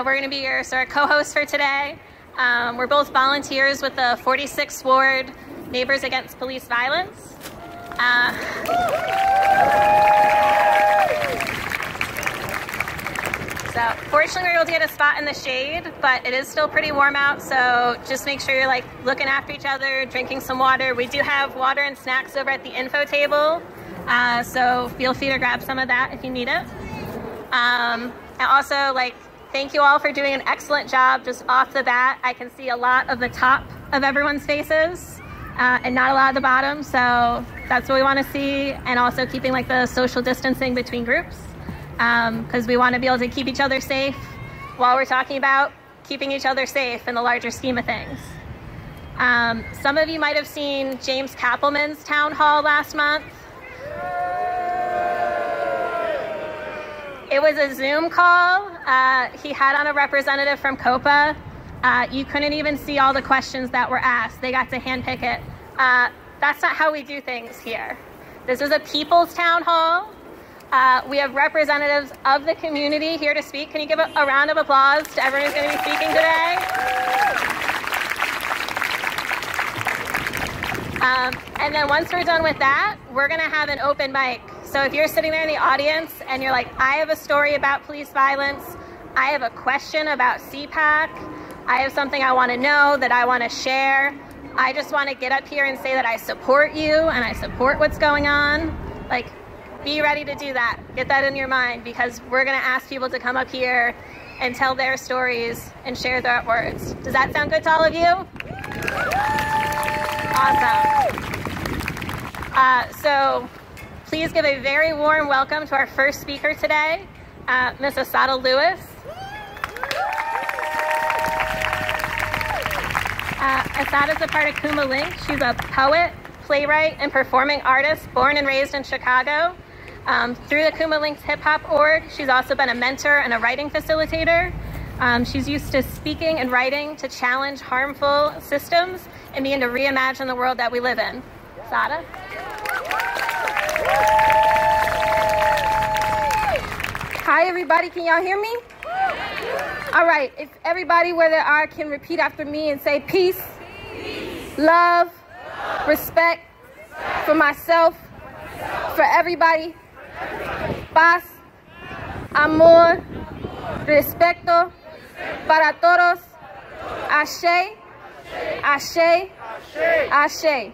We're going to be your sort of co-hosts for today. We're both volunteers with the 46th Ward Neighbors Against Police Violence. So fortunately we were able to get a spot in the shade, but it is still pretty warm out, so just make sure you're like looking after each other, drinking some water. We do have water and snacks over at the info table, so feel free to grab some of that if you need it. And also, thank you all for doing an excellent job just off the bat. I can see a lot of the top of everyone's faces and not a lot of the bottom, so that's what we want to see. And also keeping the social distancing between groups because we want to be able to keep each other safe while we're talking about keeping each other safe in the larger scheme of things. Some of you might have seen James Kappelman's town hall last month. It was a Zoom call. He had on a representative from COPA. You couldn't even see all the questions that were asked. They got to handpick it. That's not how we do things here. This is a people's town hall. We have representatives of the community here to speak. Can you give a round of applause to everyone who's going to be speaking today? And then once we're done with that, we're going to have an open mic. So if you're sitting there in the audience and you're like, I have a story about police violence, I have a question about CPAC, I have something I want to know that I want to share, I just want to get up here and say that I support you and I support what's going on, be ready to do that. Get that in your mind because we're going to ask people to come up here and tell their stories and share their words. Does that sound good to all of you? Awesome. So please give a very warm welcome to our first speaker today, Ms. Assata Lewis. Assata is a part of Kuma Link. She's a poet, playwright, and performing artist born and raised in Chicago. Through the Kuma Link's hip hop org, she's also been a mentor and a writing facilitator. She's used to speaking and writing to challenge harmful systems and begin to reimagine the world that we live in. Assata? Hi everybody, can y'all hear me? All right, if everybody where they are can repeat after me and say peace, love, respect for myself, for everybody, paz, amor, respeto para todos, ashe, ashe, ashe.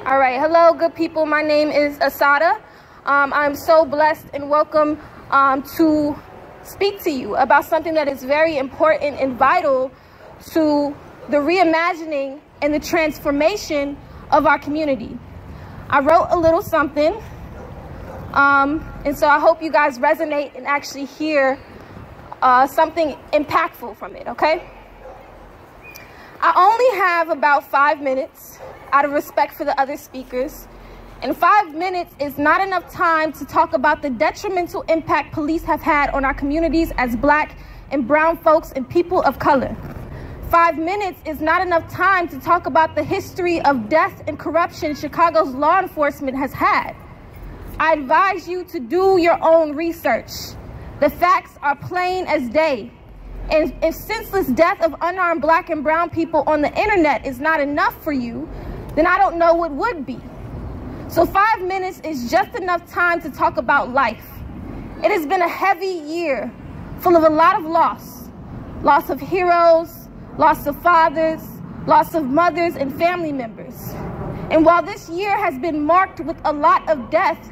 All right, hello good people, my name is Assata. I'm so blessed and welcome to speak to you about something that is very important and vital to the reimagining and the transformation of our community. I wrote a little something, and so I hope you guys resonate and actually hear something impactful from it, okay? I only have about 5 minutes out of respect for the other speakers. And 5 minutes is not enough time to talk about the detrimental impact police have had on our communities as Black and brown folks and people of color. 5 minutes is not enough time to talk about the history of death and corruption Chicago's law enforcement has had. I advise you to do your own research. The facts are plain as day. And if senseless death of unarmed Black and brown people on the internet is not enough for you, then I don't know what would be. So 5 minutes is just enough time to talk about life. It has been a heavy year full of a lot of loss. Loss of heroes, loss of fathers, loss of mothers and family members. And while this year has been marked with a lot of death,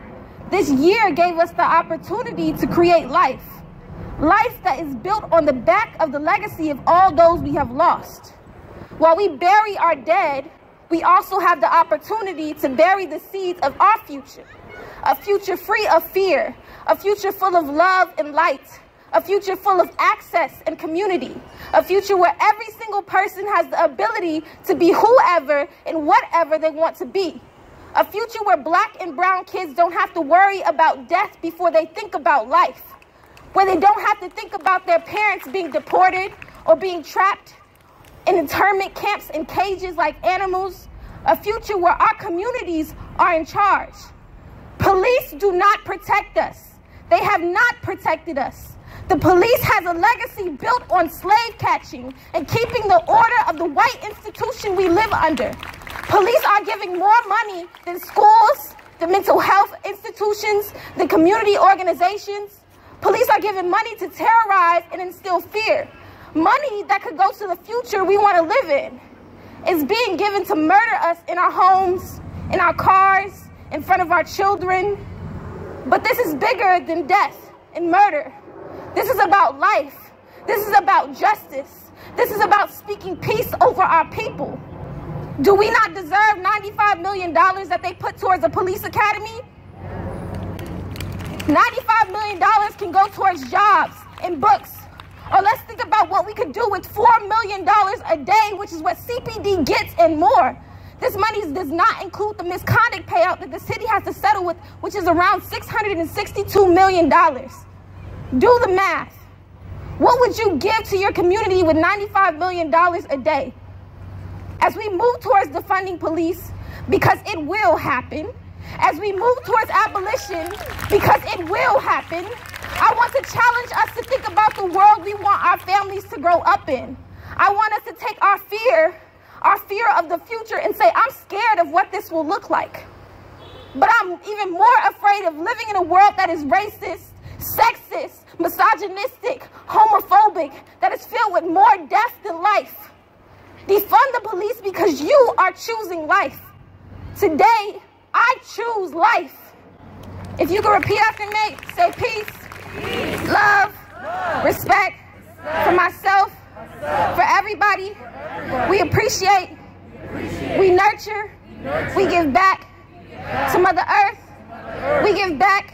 this year gave us the opportunity to create life. Life that is built on the back of the legacy of all those we have lost. While we bury our dead, we also have the opportunity to bury the seeds of our future. A future free of fear, a future full of love and light, a future full of access and community, a future where every single person has the ability to be whoever and whatever they want to be. A future where Black and brown kids don't have to worry about death before they think about life, where they don't have to think about their parents being deported or being trapped in internment camps in cages like animals. A future where our communities are in charge. Police do not protect us. They have not protected us. The police has a legacy built on slave catching and keeping the order of the white institution we live under. Police are giving more money than schools, the mental health institutions, the community organizations. Police are giving money to terrorize and instill fear. Money that could go to the future we want to live in is being given to murder us in our homes, in our cars, in front of our children. But this is bigger than death and murder. This is about life. This is about justice. This is about speaking peace over our people. Do we not deserve $95 million that they put towards a police academy? $95 million can go towards jobs and books. Or let's think about what we could do with $4 million a day, which is what CPD gets and more. This money does not include the misconduct payout that the city has to settle with, which is around $662 million. Do the math. What would you give to your community with $95 million a day? As we move towards defunding police, because it will happen, as we move towards abolition, because it will happen, I want to challenge us to think about the world we want our families to grow up in. I want us to take our fear of the future and say, I'm scared of what this will look like. But I'm even more afraid of living in a world that is racist, sexist, misogynistic, homophobic, that is filled with more death than life. Defund the police because you are choosing life. Today, I choose life. If you can repeat after me, say peace, love, respect for myself, for everybody. We appreciate, we nurture, we give back to Mother Earth, we give back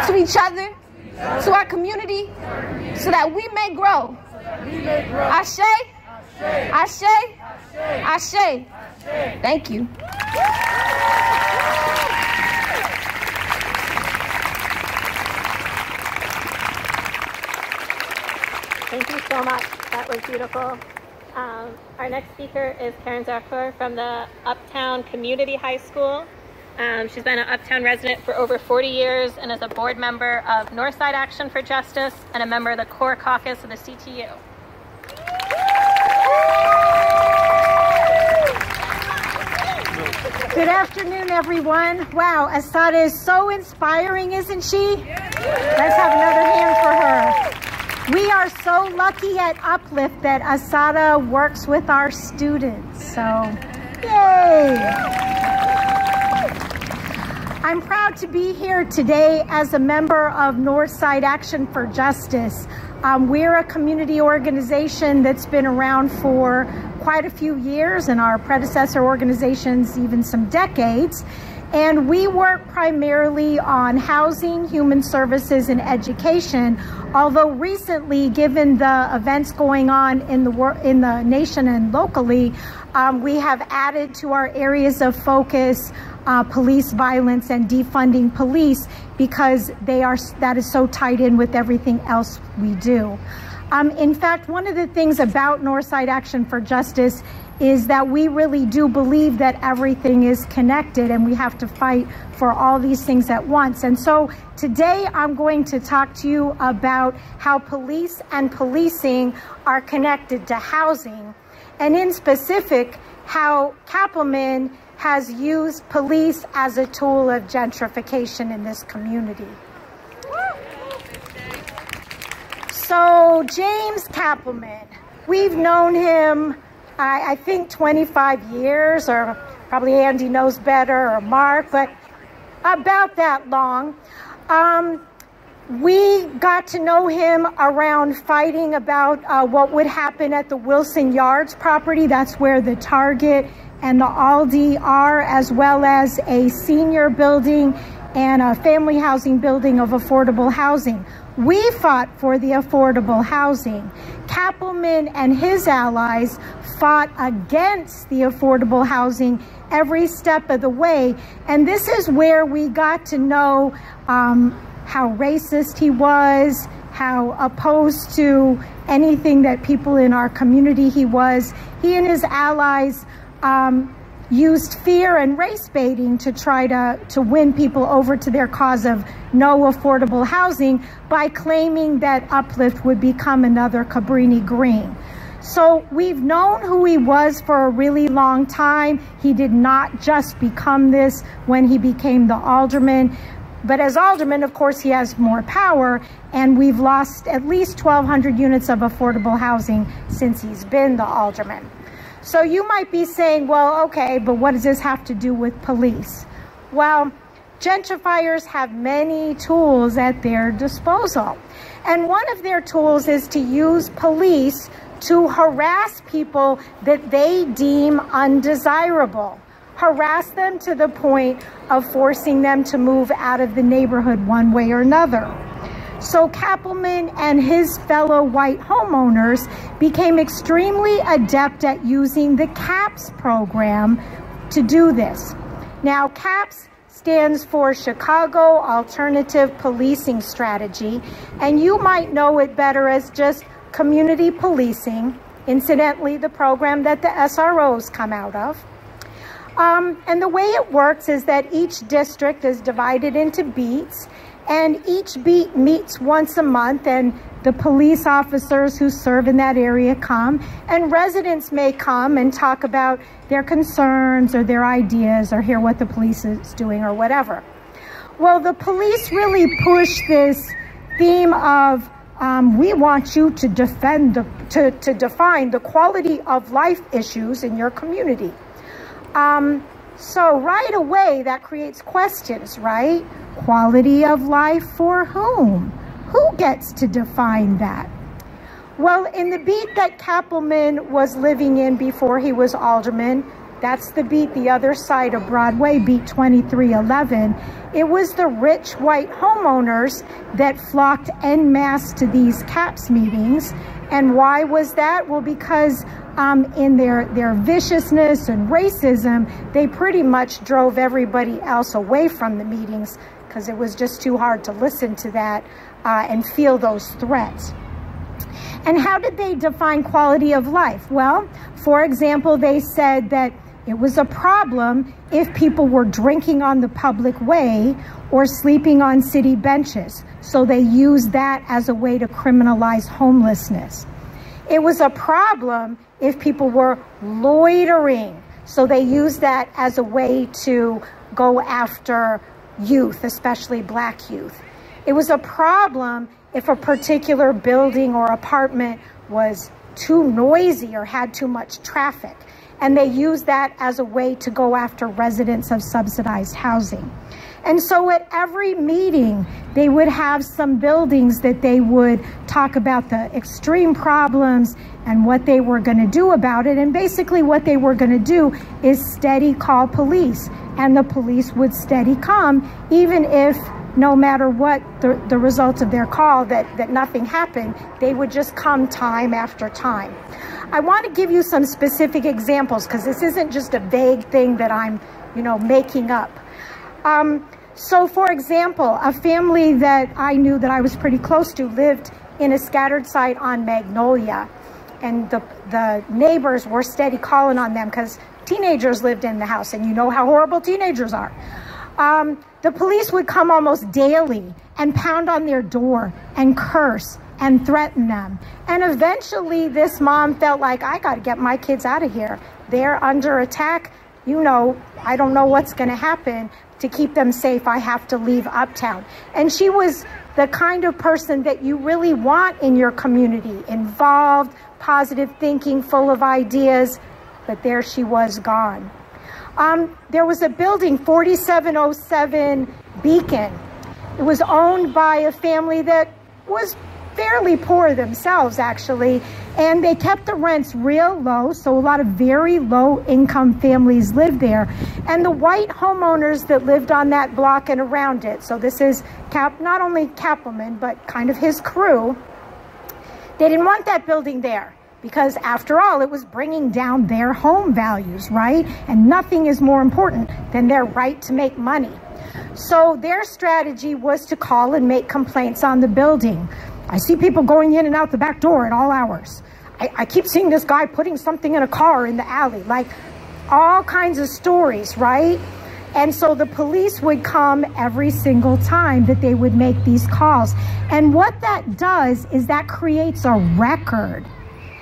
to each other, to our community, so that we may grow. Ashe, Ashe, Ashe. Thank you. Thank you so much. That was beautiful. Our next speaker is Karen Zachor from the Uptown Community High School. She's been an Uptown resident for over 40 years and is a board member of Northside Action for Justice and a member of the core caucus of the CTU. Good afternoon, everyone. Wow, Assata is so inspiring, isn't she? Let's have another hand for her. We are so lucky at Uplift that Assata works with our students, so yay! I'm proud to be here today as a member of Northside Action for Justice. We're a community organization that's been around for quite a few years, and our predecessor organizations even some decades. And we work primarily on housing, human services, and education. Although recently, given the events going on in the nation and locally, we have added to our areas of focus police violence and defunding police, because that is so tied in with everything else we do. In fact, one of the things about Northside Action for Justice is that we really do believe that everything is connected and we have to fight for all these things at once. And so today I'm going to talk to you about how police and policing are connected to housing, and in specific, how Kappelman has used police as a tool of gentrification in this community. So James Kappelman, we've known him, I think 25 years, or probably Andy knows better, or Mark, but about that long. We got to know him around fighting about what would happen at the Wilson Yards property. That's where the Target and the Aldi are, as well as a senior building and a family housing building of affordable housing. We fought for the affordable housing. Kappelman and his allies fought against the affordable housing every step of the way. And this is where we got to know how racist he was, how opposed to anything that people in our community he was. He and his allies used fear and race baiting to try to win people over to their cause of no affordable housing by claiming that Uplift would become another Cabrini Green. So we've known who he was for a really long time. He did not just become this when he became the alderman. But as alderman, of course, he has more power, and we've lost at least 1,200 units of affordable housing since he's been the alderman. So you might be saying, well, okay, but what does this have to do with police? Well, gentrifiers have many tools at their disposal. And one of their tools is to use police to harass people that they deem undesirable. Harass them to the point of forcing them to move out of the neighborhood one way or another. So Kappelman and his fellow white homeowners became extremely adept at using the CAPS program to do this. Now, CAPS stands for Chicago Alternative Policing Strategy, and you might know it better as just community policing, incidentally, the program that the SROs come out of. And the way it works is that each district is divided into beats, and each beat meets once a month, and the police officers who serve in that area come, and residents may come and talk about their concerns or their ideas or hear what the police is doing or whatever. Well, the police really push this theme of we want you to define the quality of life issues in your community. So right away, that creates questions, right? Quality of life for whom? Who gets to define that? Well, in the beat that Kappelman was living in before he was alderman, that's the beat the other side of Broadway, beat 2311, it was the rich white homeowners that flocked en masse to these CAPS meetings. And why was that? Well, because in their viciousness and racism, they pretty much drove everybody else away from the meetings because it was just too hard to listen to that and feel those threats. And how did they define quality of life? Well, for example, they said that it was a problem if people were drinking on the public way or sleeping on city benches. So they used that as a way to criminalize homelessness. It was a problem if people were loitering. So they used that as a way to go after youth, especially Black youth. It was a problem if a particular building or apartment was too noisy or had too much traffic. And they used that as a way to go after residents of subsidized housing. And so at every meeting, they would have some buildings that they would talk about the extreme problems and what they were going to do about it. And basically what they were going to do is steady call police. And the police would steady come, even if no matter what the results of their call, that nothing happened, they would just come time after time. I want to give you some specific examples because this isn't just a vague thing that I'm, making up. So for example, a family that I knew that I was pretty close to lived in a scattered site on Magnolia, and the neighbors were steady calling on them because teenagers lived in the house, and you know how horrible teenagers are. The police would come almost daily and pound on their door and curse and threaten them. And eventually this mom felt like, I got to get my kids out of here. They're under attack. I don't know what's going to happen. To keep them safe, I have to leave Uptown. And she was the kind of person that you really want in your community, involved, positive thinking, full of ideas, but there she was gone. There was a building, 4707 Beacon. It was owned by a family that was fairly poor themselves, actually, And they kept the rents real low, so a lot of very low income families lived there. And the white homeowners that lived on that block and around it, so this is not only Kappelman, but kind of his crew, they didn't want that building there because after all, it was bringing down their home values, right? And nothing is more important than their right to make money. So their strategy was to call and make complaints on the building. I see people going in and out the back door at all hours. I keep seeing this guy putting something in a car in the alley, like all kinds of stories, right? And so the police would come every single time that they would make these calls. And what that does is that creates a record.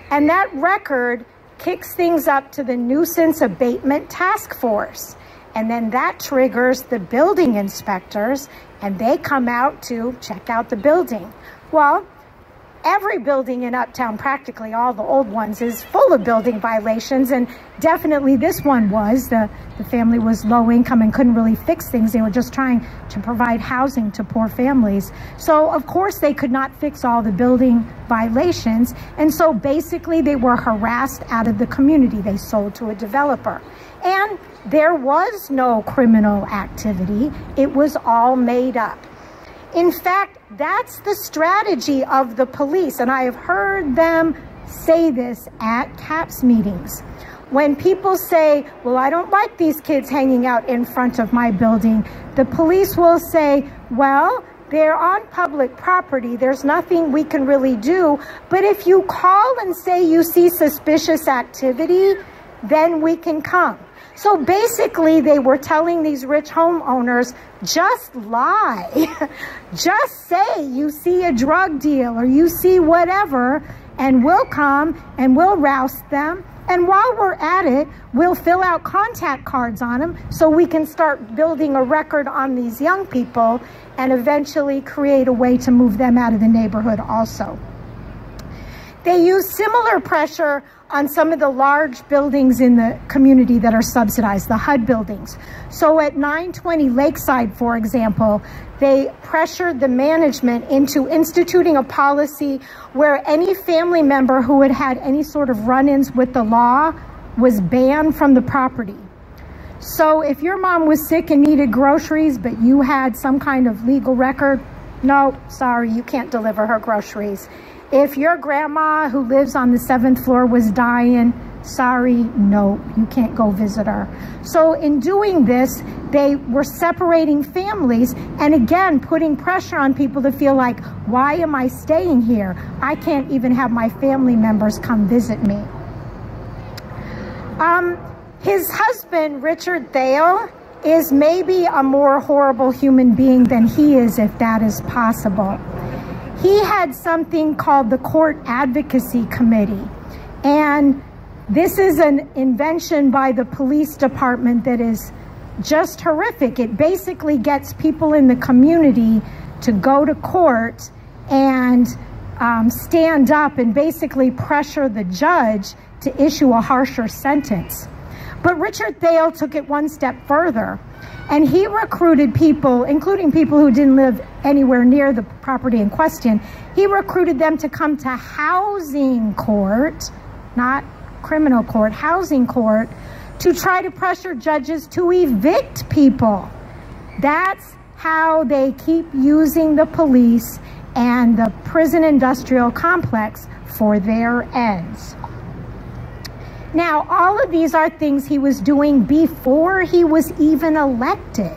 And that record kicks things up to the nuisance abatement task force. And then that triggers the building inspectors, and they come out to check out the building. Well, every building in Uptown, practically all the old ones, is full of building violations, and definitely this one was. The family was low income and couldn't really fix things. They were just trying to provide housing to poor families. So of course they could not fix all the building violations, and so basically they were harassed out of the community. They sold to a developer. And there was no criminal activity. It was all made up. In fact, that's the strategy of the police, and I have heard them say this at CAPS meetings. When people say, well, I don't like these kids hanging out in front of my building, the police will say, well, they're on public property. There's nothing we can really do. But if you call and say you see suspicious activity, then we can come. So basically, they were telling these rich homeowners, just lie. Just say you see a drug deal or you see whatever, and we'll come and we'll roust them. And while we're at it, we'll fill out contact cards on them so we can start building a record on these young people and eventually create a way to move them out of the neighborhood also. They use similar pressure on some of the large buildings in the community that are subsidized, the HUD buildings. So at 920 Lakeside, for example, they pressured the management into instituting a policy where any family member who had had any sort of run-ins with the law was banned from the property. So if your mom was sick and needed groceries, but you had some kind of legal record, no, sorry, you can't deliver her groceries. If your grandma who lives on the 7th floor was dying, sorry, no, you can't go visit her. So in doing this, they were separating families and again, putting pressure on people to feel like, why am I staying here? I can't even have my family members come visit me. His husband, Richard Thale, is maybe a more horrible human being than he is, if that is possible. He had something called the Court Advocacy Committee, and this is an invention by the police department that is just horrific. It basically gets people in the community to go to court and stand up and basically pressure the judge to issue a harsher sentence. But Richard Thale took it one step further, and he recruited people, including people who didn't live anywhere near the property in question. He recruited them to come to housing court, not criminal court, housing court, to try to pressure judges to evict people. That's how they keep using the police and the prison industrial complex for their ends. Now, all of these are things he was doing before he was even elected.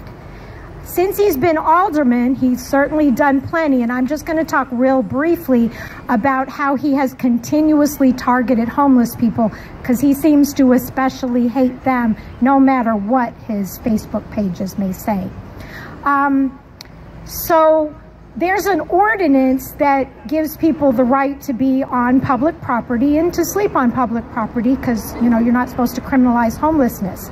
Since he's been alderman, he's certainly done plenty, and I'm just going to talk real briefly about how he has continuously targeted homeless people, because he seems to especially hate them, no matter what his Facebook pages may say. So there's an ordinance that gives people the right to be on public property and to sleep on public property because, you know, you're not supposed to criminalize homelessness.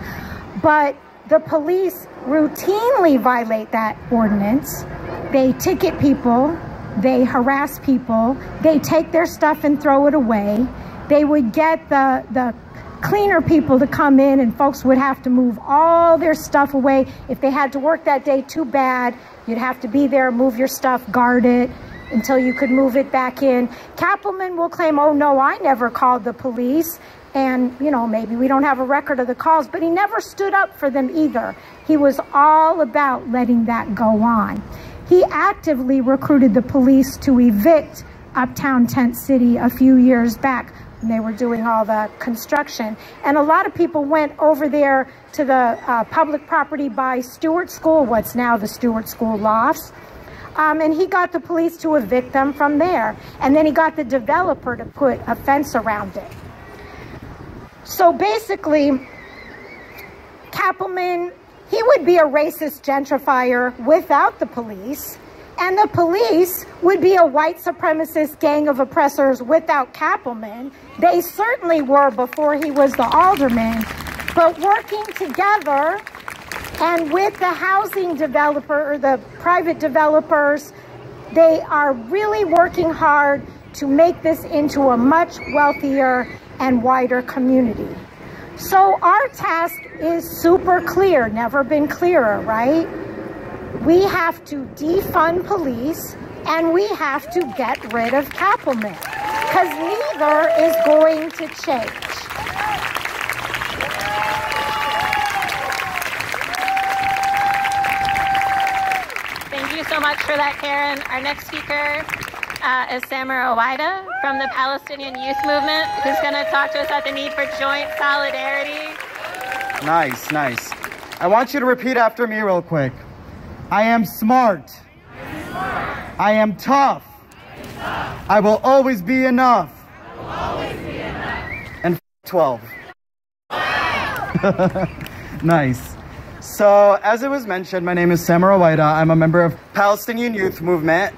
But the police routinely violate that ordinance. They ticket people, they harass people, they take their stuff and throw it away. They would get the cleaner people to come in, and folks would have to move all their stuff away. If they had to work that day, too bad. You'd have to be there, move your stuff, guard it. until you could move it back in. Kappelman will claim, oh no, I never called the police. And, you know, maybe we don't have a record of the calls, but he never stood up for them either. He was all about letting that go on. He actively recruited the police to evict Uptown Tent City a few years back when they were doing all the construction. And a lot of people went over there to the public property by Stewart School, what's now the Stewart School Lofts. And he got the police to evict them from there. And then he got the developer to put a fence around it. So basically, Kappelman, he would be a racist gentrifier without the police, and the police would be a white supremacist gang of oppressors without Kappelman. They certainly were before he was the alderman, but working together and with the housing developer or the private developers, they are really working hard to make this into a much wealthier and wider community. So our task is super clear, never been clearer, right? We have to defund police and we have to get rid of Kappelman, because neither is going to change. Thank you so much for that, Karen. Our next speaker is Samara Owaida from the Palestinian Youth Movement, who's going to talk to us about the need for joint solidarity. Nice, nice. I want you to repeat after me real quick. I am smart. I am tough. I will always be enough. And 12. Nice. So, as it was mentioned, my name is Samara Owaida. I'm a member of Palestinian Youth Movement,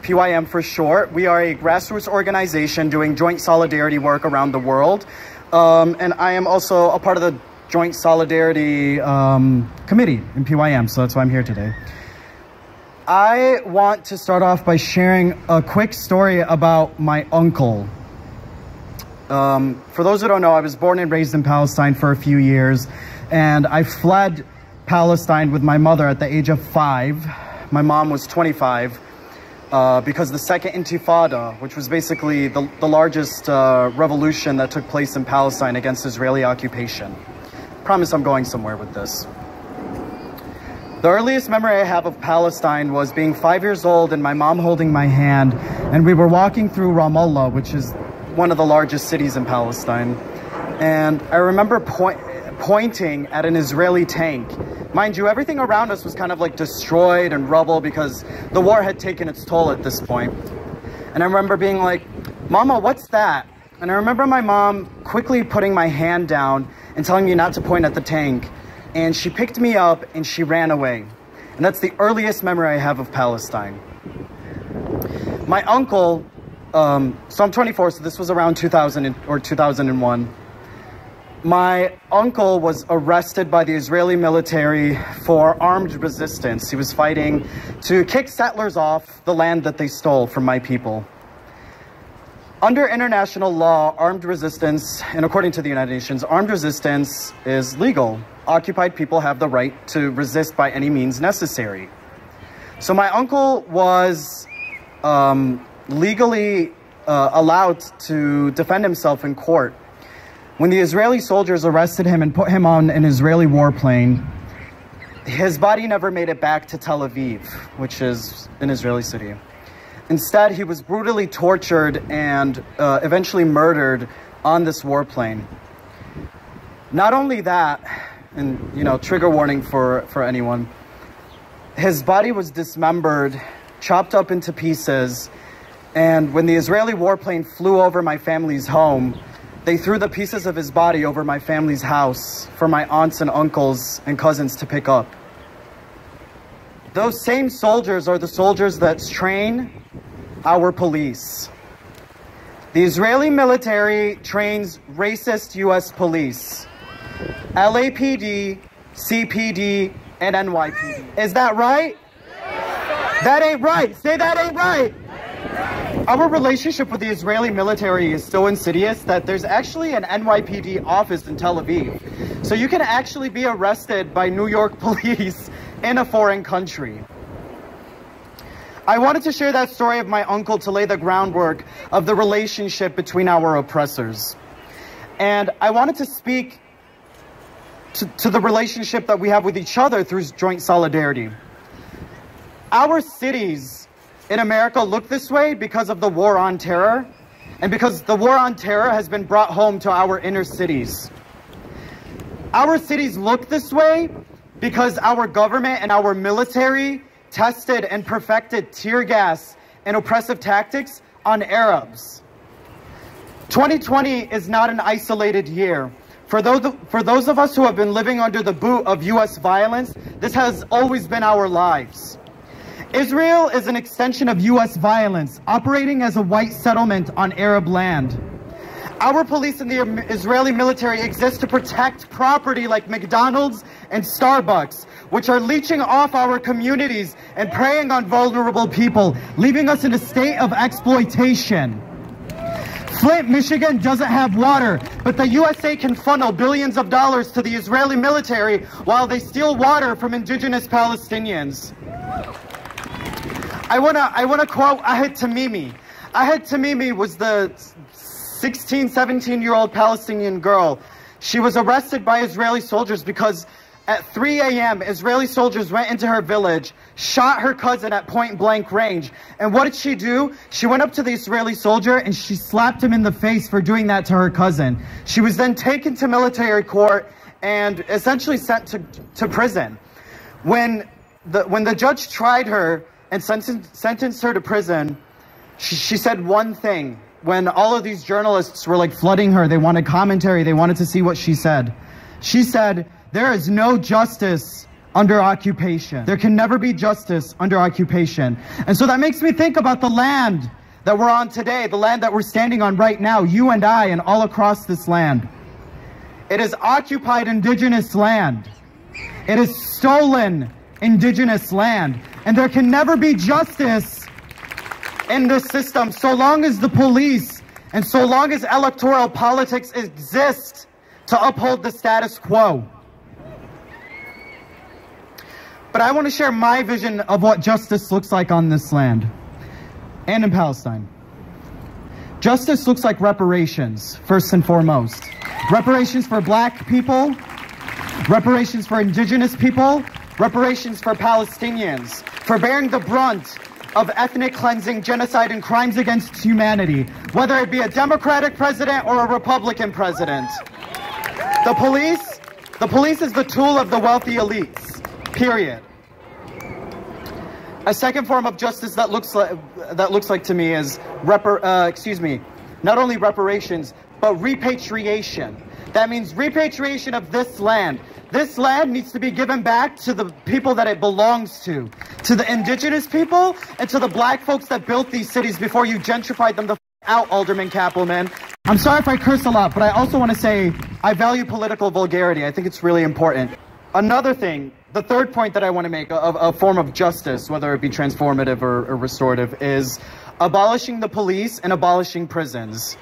PYM for short. We are a grassroots organization doing joint solidarity work around the world. And I am also a part of the Joint Solidarity Committee in PYM, so that's why I'm here today. I want to start off by sharing a quick story about my uncle. For those who don't know, I was born and raised in Palestine for a few years, and I fled Palestine with my mother at the age of 5. My mom was 25 because the Second Intifada, which was basically the largest revolution that took place in Palestine against Israeli occupation. Promise I'm going somewhere with this. The earliest memory I have of Palestine was being 5 years old and my mom holding my hand, and we were walking through Ramallah, which is one of the largest cities in Palestine. And I remember pointing at an Israeli tank. Mind you, everything around us was kind of like destroyed and rubble because the war had taken its toll at this point. And I remember being like, "Mama, what's that?" And I remember my mom quickly putting my hand down and telling me not to point at the tank. And she picked me up and she ran away. And that's the earliest memory I have of Palestine. My uncle, so I'm 24, so this was around 2000 or 2001. My uncle was arrested by the Israeli military for armed resistance. He was fighting to kick settlers off the land that they stole from my people. Under international law, armed resistance, and according to the United Nations, armed resistance is legal. Occupied people have the right to resist by any means necessary. So my uncle was legally allowed to defend himself in court. When the Israeli soldiers arrested him and put him on an Israeli warplane, his body never made it back to Tel Aviv, which is an Israeli city. Instead, he was brutally tortured and eventually murdered on this warplane. Not only that, and you know, trigger warning for anyone, his body was dismembered, chopped up into pieces, and when the Israeli warplane flew over my family's home, they threw the pieces of his body over my family's house for my aunts and uncles and cousins to pick up. Those same soldiers are the soldiers that train our police. The Israeli military trains racist US police. LAPD, CPD, and NYPD. Is that right? That ain't right. Say that ain't right. Our relationship with the Israeli military is so insidious that there's actually an NYPD office in Tel Aviv. So you can actually be arrested by New York police in a foreign country. I wanted to share that story of my uncle to lay the groundwork of the relationship between our oppressors. And I wanted to speak to the relationship that we have with each other through joint solidarity. Our cities in America look this way because of the war on terror, and because the war on terror has been brought home to our inner cities. Our cities look this way because our government and our military tested and perfected tear gas and oppressive tactics on Arabs. 2020 is not an isolated year. For those of us who have been living under the boot of U.S. violence, this has always been our lives. Israel is an extension of U.S. violence, operating as a white settlement on Arab land. Our police and the Israeli military exist to protect property like McDonald's and Starbucks, which are leeching off our communities and preying on vulnerable people, leaving us in a state of exploitation. Flint, Michigan doesn't have water, but the USA can funnel billions of dollars to the Israeli military while they steal water from indigenous Palestinians. I wanna quote Ahed Tamimi. Ahed Tamimi was the 16, 17-year-old Palestinian girl. She was arrested by Israeli soldiers because at 3 a.m. Israeli soldiers went into her village, shot her cousin at point blank range. And what did she do? She went up to the Israeli soldier and she slapped him in the face for doing that to her cousin. She was then taken to military court and essentially sent to prison. When the judge tried her and sentenced her to prison, she said one thing. When all of these journalists were like flooding her, they wanted commentary, they wanted to see what she said. She said, "There is no justice under occupation. There can never be justice under occupation." And so that makes me think about the land that we're on today, the land that we're standing on right now, you and I, and all across this land. It is occupied indigenous land. It is stolen indigenous land. And there can never be justice in this system so long as the police and so long as electoral politics exist to uphold the status quo. But I want to share my vision of what justice looks like on this land and in Palestine. Justice looks like reparations, first and foremost. Reparations for black people, reparations for indigenous people, reparations for Palestinians, for bearing the brunt of ethnic cleansing, genocide, and crimes against humanity, whether it be a Democratic president or a Republican president. The police is the tool of the wealthy elites, period. A second form of justice that looks like to me is not only reparations, but repatriation. That means repatriation of this land. This land needs to be given back to the people that it belongs to the indigenous people and to the black folks that built these cities before you gentrified them the out, Alderman Kappelman. I'm sorry if I curse a lot, but I also want to say I value political vulgarity. I think it's really important. Another thing, the third point that I want to make of a form of justice, whether it be transformative or restorative, is abolishing the police and abolishing prisons.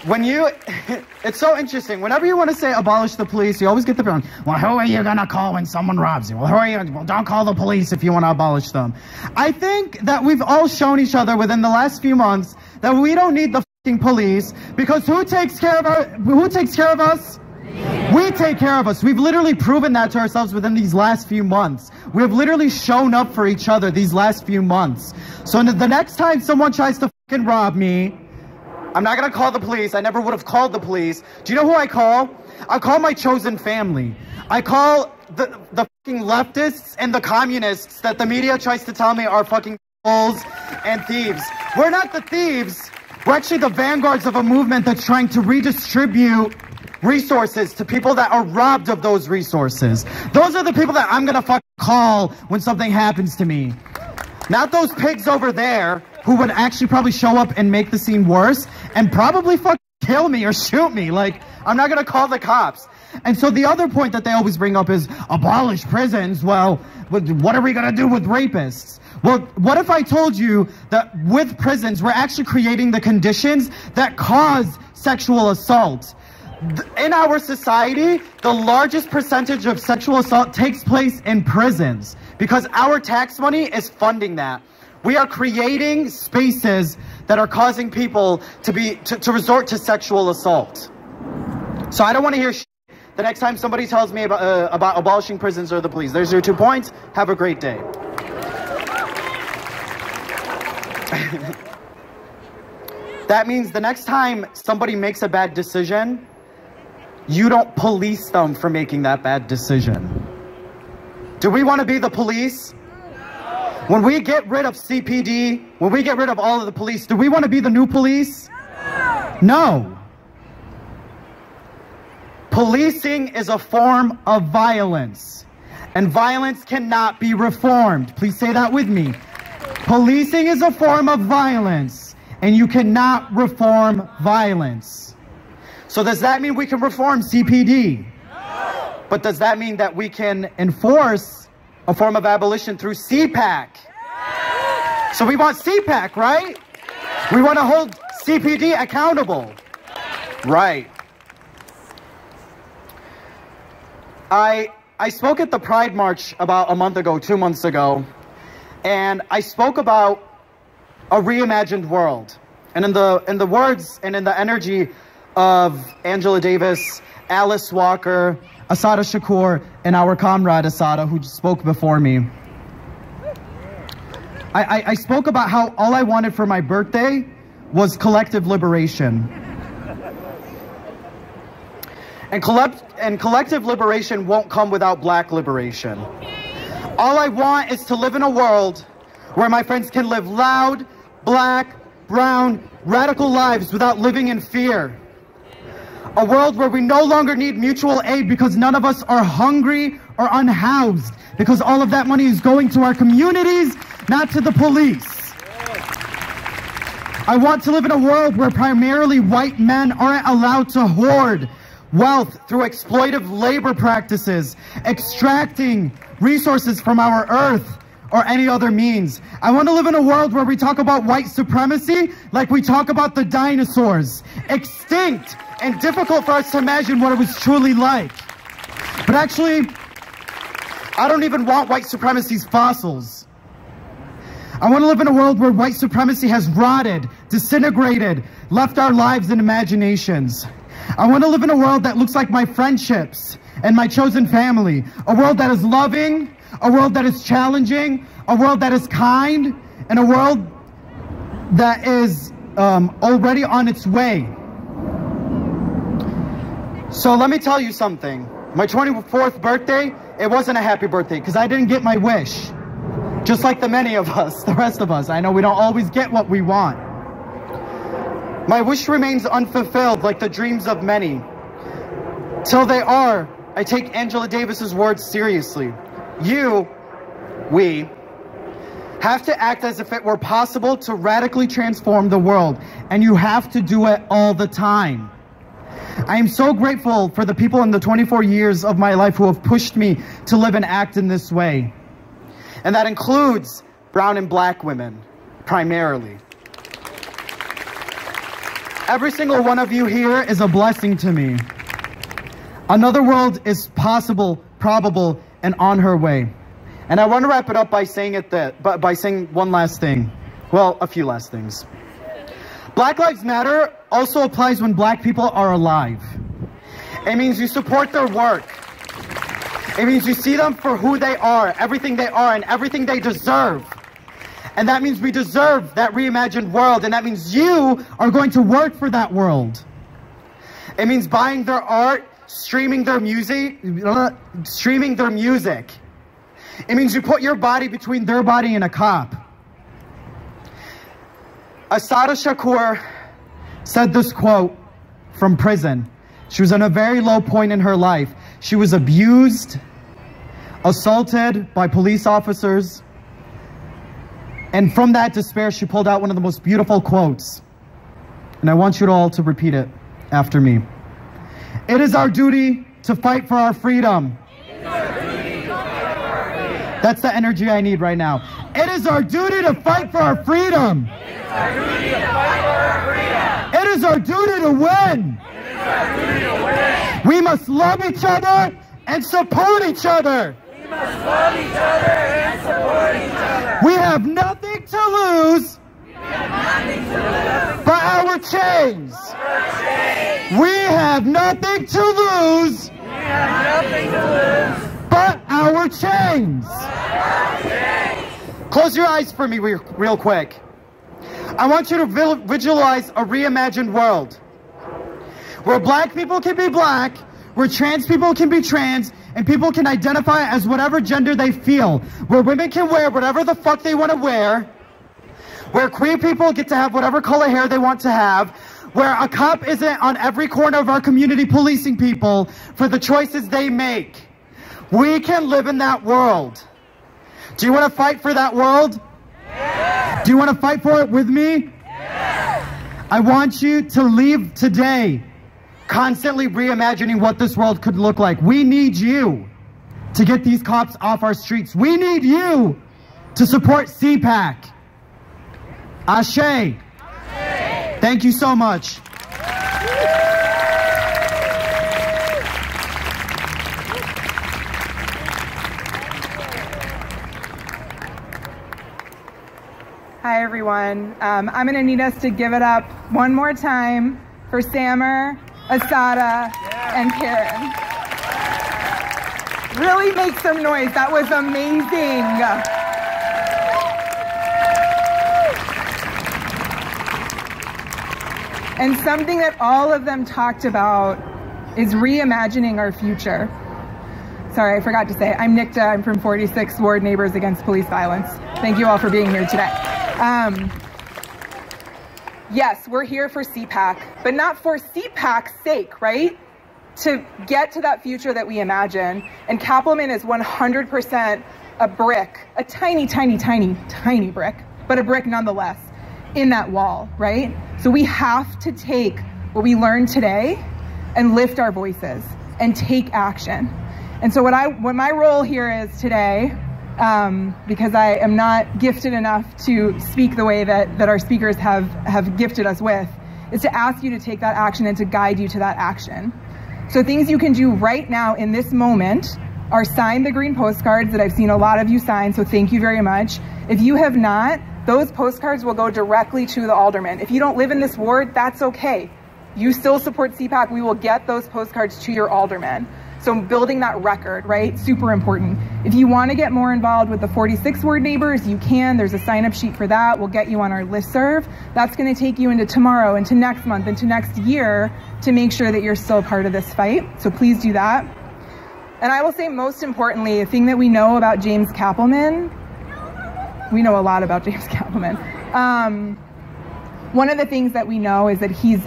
It's so interesting. Whenever you want to say abolish the police, you always get the feeling, well, who are you going to call when someone robs you? Well, don't call the police if you want to abolish them. I think that we've all shown each other within the last few months that we don't need the fucking police, because who takes care of us? We take care of us. We've literally proven that to ourselves within these last few months. We have literally shown up for each other these last few months. So the next time someone tries to fucking rob me, I'm not going to call the police. I never would have called the police. Do you know who I call? I call my chosen family. I call the fucking leftists and the communists that the media tries to tell me are fucking fools and thieves. We're not the thieves. We're actually the vanguards of a movement that's trying to redistribute resources to people that are robbed of those resources. Those are the people that I'm going to fucking call when something happens to me. Not those pigs over there who would actually probably show up and make the scene worse and probably fucking kill me or shoot me. Like, I'm not going to call the cops. And so the other point that they always bring up is abolish prisons. Well, what are we going to do with rapists? Well, what if I told you that with prisons, we're actually creating the conditions that cause sexual assault? In our society, the largest percentage of sexual assault takes place in prisons because our tax money is funding that. We are creating spaces that are causing people to resort to sexual assault. So I don't want to hear shit the next time somebody tells me about abolishing prisons or the police. There's your 2 points. Have a great day. That means the next time somebody makes a bad decision, you don't police them for making that bad decision. Do we want to be the police? When we get rid of CPD, when we get rid of all of the police, do we want to be the new police? No. Policing is a form of violence, and violence cannot be reformed. Please say that with me. Policing is a form of violence, and you cannot reform violence. So does that mean we can reform CPD? No. But does that mean that we can enforce a form of abolition through CPAC? Yeah. So we want CPAC, right? Yeah. We want to hold CPD accountable. Yeah. Right. I spoke at the Pride March about a month ago, 2 months ago, and I spoke about a reimagined world. And in the words and in the energy of Angela Davis, Alice Walker, Assata Shakur, and our comrade Assata, who spoke before me, I spoke about how all I wanted for my birthday was collective liberation. And collective liberation won't come without black liberation. All I want is to live in a world where my friends can live loud, black, brown, radical lives without living in fear. A world where we no longer need mutual aid because none of us are hungry or unhoused, because all of that money is going to our communities, not to the police. I want to live in a world where primarily white men aren't allowed to hoard wealth through exploitive labor practices, extracting resources from our earth or any other means. I want to live in a world where we talk about white supremacy like we talk about the dinosaurs, extinct and difficult for us to imagine what it was truly like. But actually, I don't even want white supremacy's fossils. I want to live in a world where white supremacy has rotted, disintegrated, left our lives in imaginations. I want to live in a world that looks like my friendships and my chosen family. A world that is loving, a world that is challenging, a world that is kind, and a world that is already on its way. So let me tell you something. My 24th birthday, it wasn't a happy birthday because I didn't get my wish. Just like the many of us, the rest of us. I know we don't always get what we want. My wish remains unfulfilled like the dreams of many. Till they are, I take Angela Davis's words seriously. We have to act as if it were possible to radically transform the world, and you have to do it all the time. I am so grateful for the people in the 24 years of my life who have pushed me to live and act in this way. And that includes brown and black women, primarily. Every single one of you here is a blessing to me. Another world is possible, probable, and on her way. And I want to wrap it up by saying one last thing. Well, a few last things. Black Lives Matter also applies when black people are alive. It means you support their work. It means you see them for who they are, everything they are, and everything they deserve. And that means we deserve that reimagined world, and that means you are going to work for that world. It means buying their art, streaming their music. It means you put your body between their body and a cop. Assata Shakur said this quote from prison. She was in a very low point in her life. She was abused, assaulted by police officers. And from that despair, she pulled out one of the most beautiful quotes. And I want you all to repeat it after me. It is our duty to fight for our freedom. That's the energy I need right now. It is our duty to fight for our freedom. It is our duty to win. We must love each other and support each other. We have nothing to lose but our chains. We have nothing to lose but our chains. Close your eyes for me real quick. I want you to visualize a reimagined world where black people can be black, where trans people can be trans, and people can identify as whatever gender they feel, where women can wear whatever the fuck they want to wear, where queer people get to have whatever color hair they want to have, where a cop isn't on every corner of our community policing people for the choices they make. We can live in that world. Do you want to fight for that world? Yes. Do you want to fight for it with me? Yes. I want you to leave today constantly reimagining what this world could look like. We need you to get these cops off our streets. We need you to support CPAC. Ashe. Ashe. Thank you so much. Hi, everyone. I'm going to need us to give it up one more time for Samer, Asada, and Karen. Really make some noise. That was amazing. And something that all of them talked about is reimagining our future. Sorry, I forgot to say, I'm Nikta. I'm from 46 Ward Neighbors Against Police Violence. Thank you all for being here today. Yes, we're here for CPAC, but not for CPAC's sake, right? To get to that future that we imagine. And Kappelman is 100% a brick, a tiny, tiny, tiny, tiny brick, but a brick nonetheless in that wall, right? So we have to take what we learned today and lift our voices and take action. And so what my role here is today, because I am not gifted enough to speak the way that our speakers have gifted us with, is to ask you to take that action and to guide you to that action. So things you can do right now in this moment are sign the green postcards that I've seen a lot of you sign, so thank you very much. If you have not, those postcards will go directly to the alderman. If you don't live in this ward, that's okay. You still support CPAC, we will get those postcards to your alderman. So building that record, right? Super important. If you want to get more involved with the 46 ward neighbors, you can. There's a sign-up sheet for that. We'll get you on our listserv. That's going to take you into tomorrow, into next month, into next year to make sure that you're still part of this fight. So please do that. And I will say most importantly, a thing that we know about James Kappelman, we know a lot about James Kappelman. One of the things that we know is that he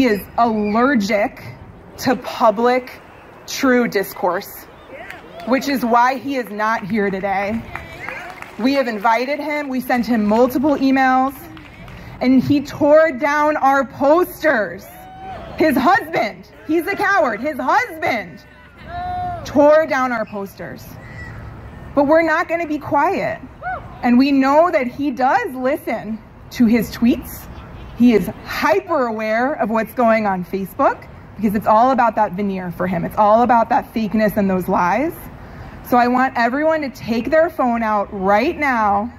is allergic to public true discourse, which is why he is not here today. We have invited him, we sent him multiple emails, and he tore down our posters. His husband, he's a coward, his husband tore down our posters. But we're not going to be quiet. And we know that he does listen to his tweets. He is hyper aware of what's going on Facebook, because it's all about that veneer for him. It's all about that fakeness and those lies. So I want everyone to take their phone out right now,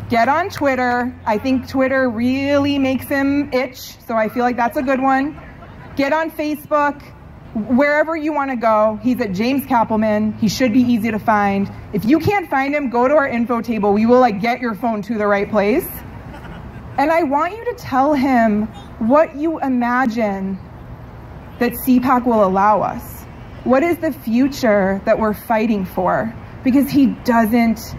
get on Twitter. I think Twitter really makes him itch, so I feel like that's a good one. Get on Facebook, wherever you want to go. He's at James Kappelman. He should be easy to find. If you can't find him, go to our info table. We will get your phone to the right place. And I want you to tell him what you imagine that CPAC will allow us. What is the future that we're fighting for? Because he does get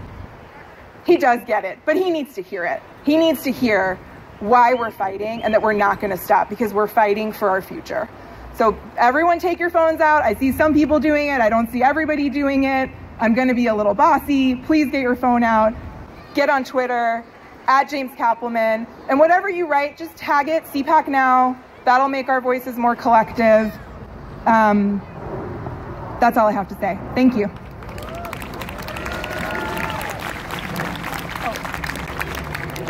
it, but he needs to hear it. He needs to hear why we're fighting and that we're not gonna stop, because we're fighting for our future. So everyone take your phones out. I see some people doing it. I don't see everybody doing it. I'm gonna be a little bossy. Please get your phone out. Get on Twitter, at James Kappelman, and whatever you write, just tag it, CPAC Now. That'll make our voices more collective. That's all I have to say. Thank you.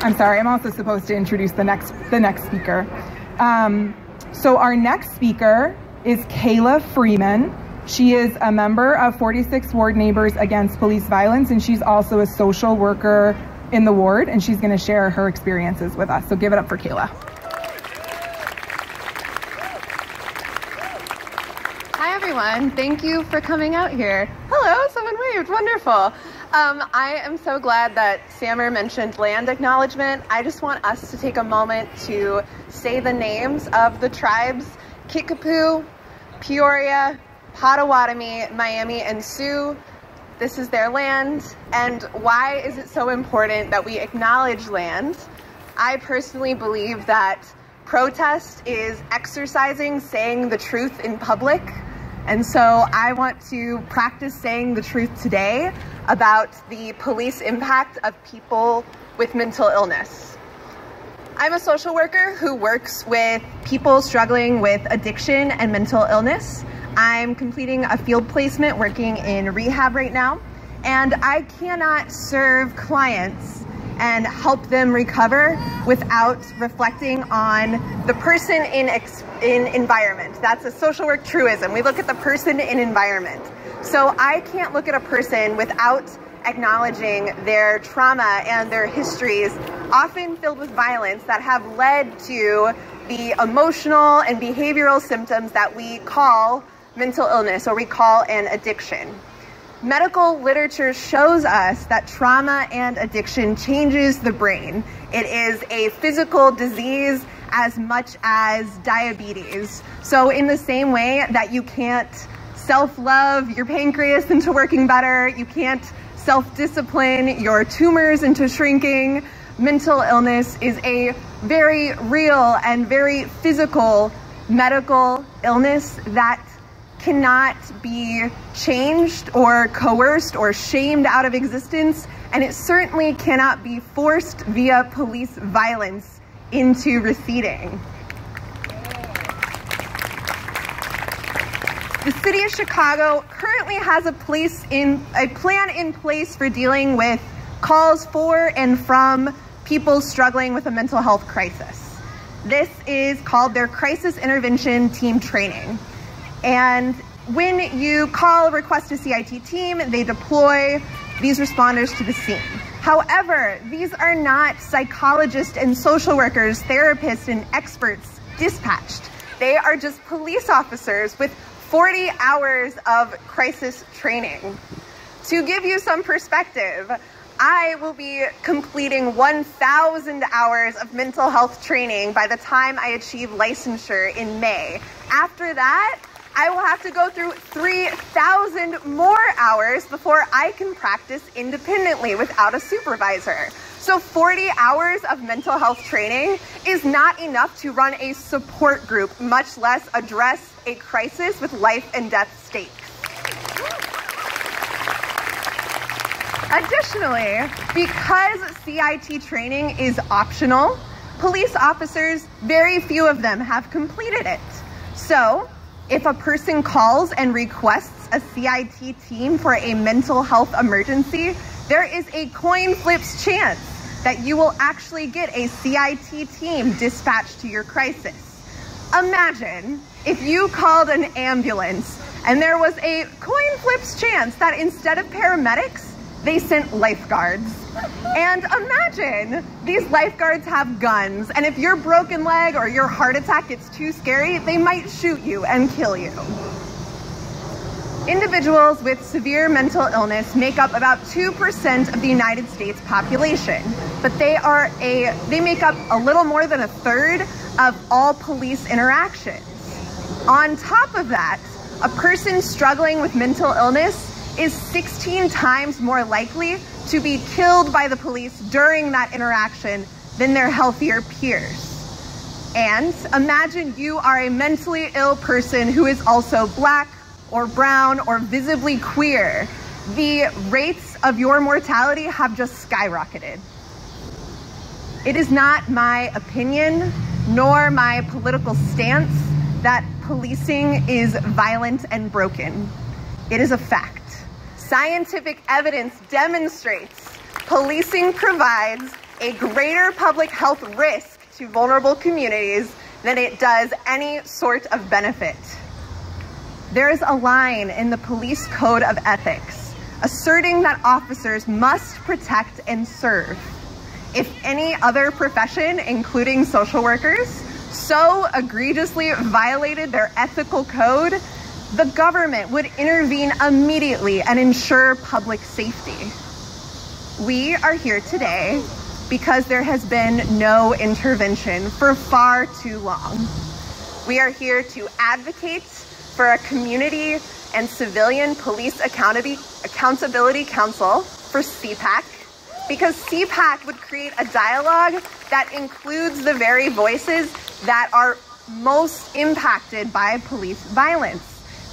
I'm sorry, I'm also supposed to introduce the next speaker. So our next speaker is Kayla Freeman. She is a member of 46 Ward Neighbors Against Police Violence, and she's also a social worker in the ward, and she's going to share her experiences with us. So give it up for Kayla. Hi, everyone. Thank you for coming out here. Hello, someone waved. Wonderful. I am so glad that Sammer mentioned land acknowledgement. I just want us to take a moment to say the names of the tribes: Kickapoo, Peoria, Potawatomi, Miami, and Sioux. This is their land. And why is it so important that we acknowledge land? I personally believe that protest is exercising saying the truth in public. And so I want to practice saying the truth today about the police impact of people with mental illness. I'm a social worker who works with people struggling with addiction and mental illness. I'm completing a field placement working in rehab right now, and I cannot serve clients and help them recover without reflecting on the person in environment. That's a social work truism. We look at the person in environment. So I can't look at a person without acknowledging their trauma and their histories, often filled with violence, that have led to the emotional and behavioral symptoms that we call mental illness, or we call an addiction. Medical literature shows us that trauma and addiction changes the brain. It is a physical disease as much as diabetes. So in the same way that you can't self-love your pancreas into working better, you can't self-discipline your tumors into shrinking, mental illness is a very real and very physical medical illness that cannot be changed or coerced or shamed out of existence, and it certainly cannot be forced via police violence into receding. The city of Chicago currently has a plan in place for dealing with calls for and from people struggling with a mental health crisis. This is called their Crisis Intervention Team Training. And when you call, request a CIT team, they deploy these responders to the scene. However, these are not psychologists and social workers, therapists and experts dispatched. They are just police officers with 40 hours of crisis training. To give you some perspective, I will be completing 1,000 hours of mental health training by the time I achieve licensure in May. After that, I will have to go through 3,000 more hours before I can practice independently without a supervisor. So 40 hours of mental health training is not enough to run a support group, much less address a crisis with life and death stakes. Additionally, because CIT training is optional, police officers, very few of them have completed it. So if a person calls and requests a CIT team for a mental health emergency, there is a coin flips chance that you will actually get a CIT team dispatched to your crisis. Imagine if you called an ambulance and there was a coin flips chance that instead of paramedics, they sent lifeguards. And imagine these lifeguards have guns, and if your broken leg or your heart attack gets too scary, they might shoot you and kill you. Individuals with severe mental illness make up about 2% of the United States population, but they make up a little more than a third of all police interactions. On top of that, a person struggling with mental illness is 16 times more likely to be killed by the police during that interaction than their healthier peers. And imagine you are a mentally ill person who is also Black or brown or visibly queer. The rates of your mortality have just skyrocketed. It is not my opinion nor my political stance that policing is violent and broken. It is a fact. Scientific evidence demonstrates policing provides a greater public health risk to vulnerable communities than it does any sort of benefit. There is a line in the Police Code of Ethics asserting that officers must protect and serve. if any other profession, including social workers, so egregiously violated their ethical code, the government would intervene immediately and ensure public safety. We are here today because there has been no intervention for far too long. We are here to advocate for a community and civilian police accountability council for CPAC, because CPAC would create a dialogue that includes the very voices that are most impacted by police violence.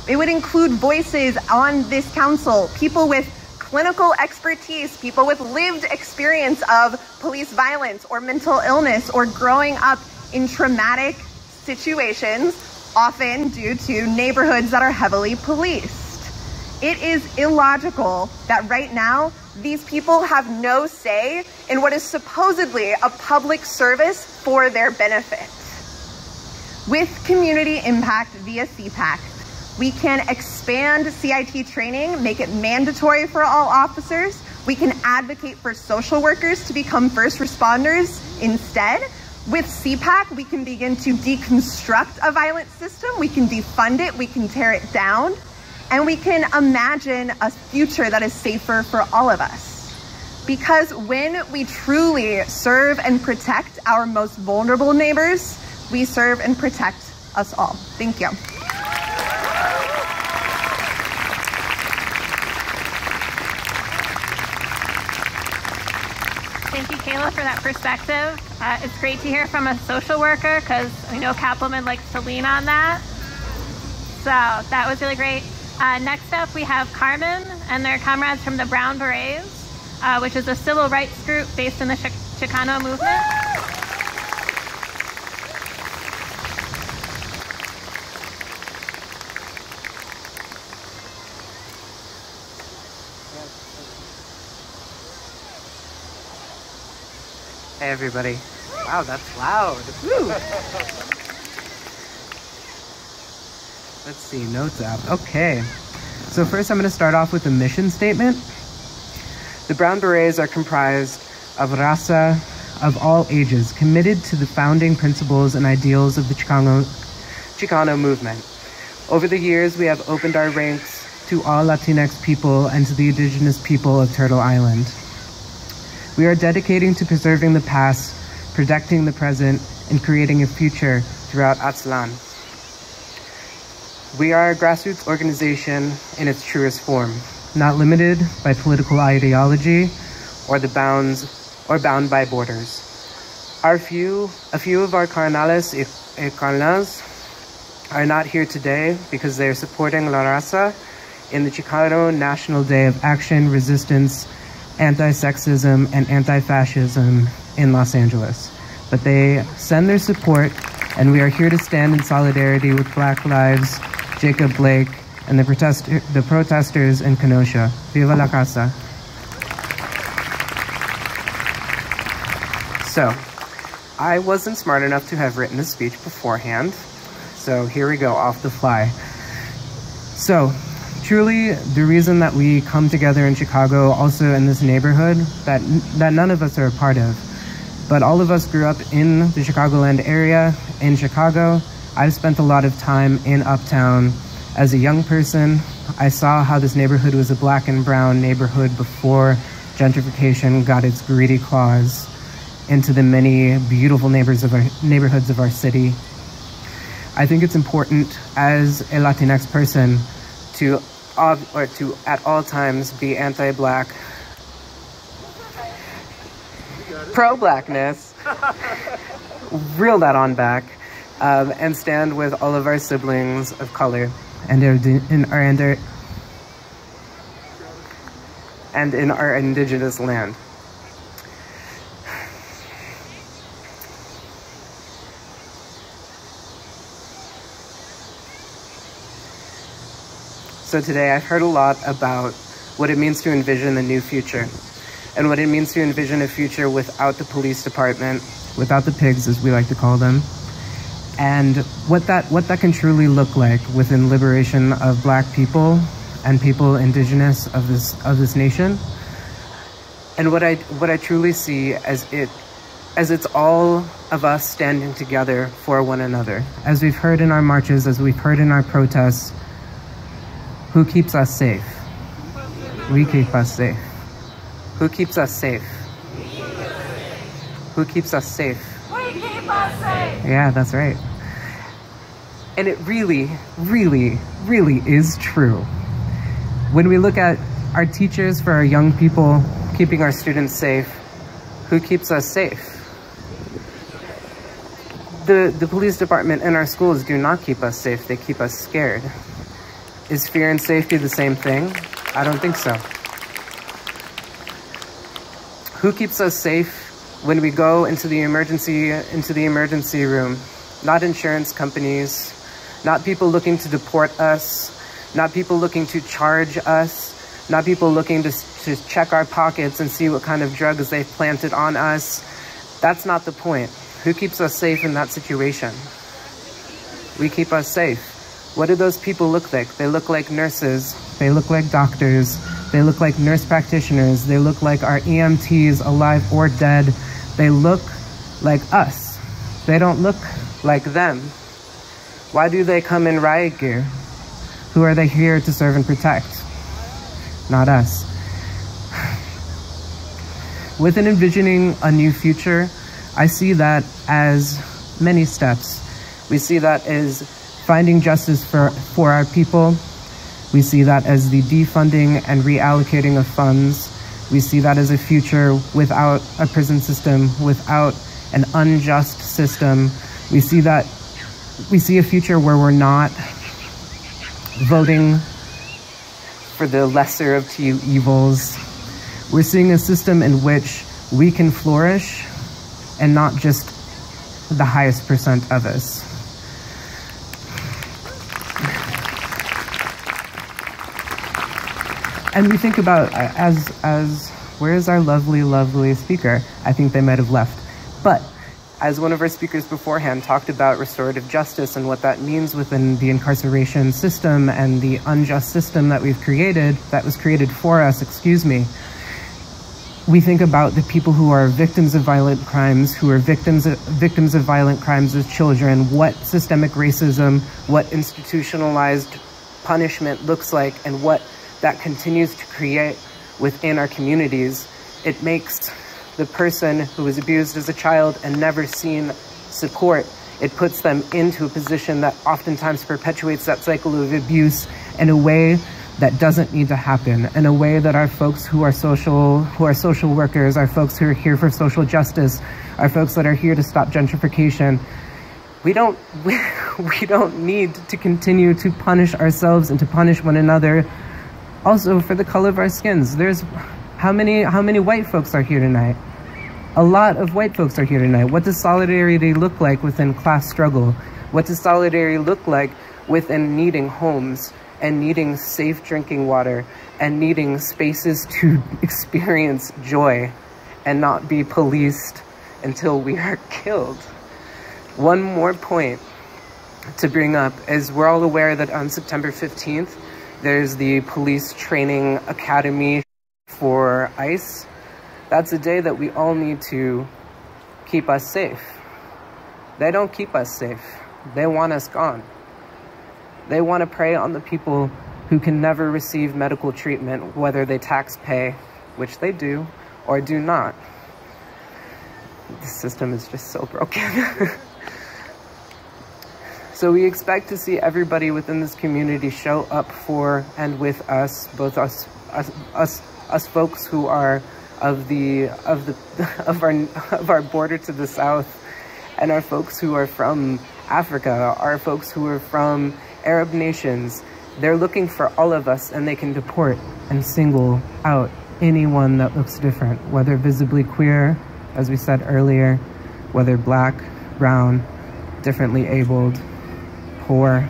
It would include voices on this council, people with clinical expertise, people with lived experience of police violence or mental illness or growing up in traumatic situations, often due to neighborhoods that are heavily policed. It is illogical that right now these people have no say in what is supposedly a public service for their benefit. With community impact via CPAC, we can expand CIT training, make it mandatory for all officers. We can advocate for social workers to become first responders instead. With CPAC, we can begin to deconstruct a violent system. We can defund it, we can tear it down, and we can imagine a future that is safer for all of us. Because when we truly serve and protect our most vulnerable neighbors, we serve and protect us all. Thank you. Thank you, Kayla, for that perspective. It's great to hear from a social worker because we know Kaplan likes to lean on that. So that was really great. Next up, we have Carmen and their comrades from the Brown Berets, which is a civil rights group based in the Chicano movement. Hey everybody. Wow, that's loud. Woo. Let's see, notes app. Okay. So first I'm going to start off with a mission statement. The Brown Berets are comprised of raza of all ages, committed to the founding principles and ideals of the Chicano movement. Over the years, we have opened our ranks to all Latinx people and to the indigenous people of Turtle Island. We are dedicating to preserving the past, protecting the present, and creating a future throughout Aztlán. We are a grassroots organization in its truest form, not limited by political ideology or bound by borders. A few of our carnales y carnals are not here today because they are supporting La Raza in the Chicano National Day of Action, Resistance, Anti-Sexism, and Anti-Fascism in Los Angeles. But they send their support, and we are here to stand in solidarity with Black Lives, Jacob Blake, and the protesters in Kenosha. Viva la Casa. So, I wasn't smart enough to have written a speech beforehand, so here we go, off the fly. So, truly, the reason that we come together in Chicago, also in this neighborhood, that none of us are a part of, but all of us grew up in the Chicagoland area, in Chicago. I've spent a lot of time in Uptown. As a young person, I saw how this neighborhood was a black and brown neighborhood before gentrification got its greedy claws into the many beautiful neighborhoods of our city. I think it's important as a Latinx person to at all times be anti-black, pro-blackness, reel that on back, and stand with all of our siblings of color and in our indigenous land. So today I've heard a lot about what it means to envision a new future and what it means to envision a future without the police department, without the pigs as we like to call them, and what that can truly look like within liberation of Black people and people indigenous of this nation. And what I truly see as it's all of us standing together for one another. As we've heard in our marches, as we've heard in our protests, who keeps us safe? We keep us safe. Who keeps us safe? Who keeps us safe? We keep us safe. Yeah, that's right. And it really, really, really is true. When we look at our teachers for our young people, keeping our students safe, who keeps us safe? The police department and our schools do not keep us safe, they keep us scared. Is fear and safety the same thing? I don't think so. Who keeps us safe when we go into the emergency room? Not insurance companies, not people looking to deport us, not people looking to charge us, not people looking to check our pockets and see what kind of drugs they've planted on us. That's not the point. Who keeps us safe in that situation? We keep us safe. What do those people look like? They look like nurses. They look like doctors. They look like nurse practitioners. They look like our EMTs, alive or dead. They look like us. They don't look like them. Why do they come in riot gear? Who are they here to serve and protect? Not us. With envisioning a new future, I see that as many steps. We see that as finding justice for our people. We see that as the defunding and reallocating of funds. We see that as a future without a prison system, without an unjust system. We see a future where we're not voting for the lesser of two evils. We're seeing a system in which we can flourish and not just the highest percent of us. And we think about, where's our lovely speaker? I think they might have left. But as one of our speakers beforehand talked about restorative justice and what that means within the incarceration system and the unjust system that we've created, that was created for us, we think about the people who are victims of violent crimes, who are victims of violent crimes as children, what systemic racism, what institutionalized punishment looks like, and what that continues to create within our communities. It makes the person who was abused as a child and never seen support, it puts them into a position that oftentimes perpetuates that cycle of abuse in a way that doesn't need to happen, in a way that our folks who are social workers, our folks who are here for social justice, our folks that are here to stop gentrification, we don't need to continue to punish ourselves and to punish one another. Also, for the color of our skins, there's how many white folks are here tonight? A lot of white folks are here tonight. What does solidarity look like within class struggle? What does solidarity look like within needing homes and needing safe drinking water and needing spaces to experience joy and not be policed until we are killed? One more point to bring up is we're all aware that on September 15th, there's the police training academy for ICE. That's a day that we all need to keep us safe. They don't keep us safe. They want us gone. They want to prey on the people who can never receive medical treatment, whether they tax pay, which they do, or do not. The system is just so broken. So we expect to see everybody within this community show up for and with us, both us folks who are of our border to the south, and our folks who are from Africa, our folks who are from Arab nations. They're looking for all of us, and they can deport and single out anyone that looks different, whether visibly queer, as we said earlier, whether black, brown, differently abled, poor.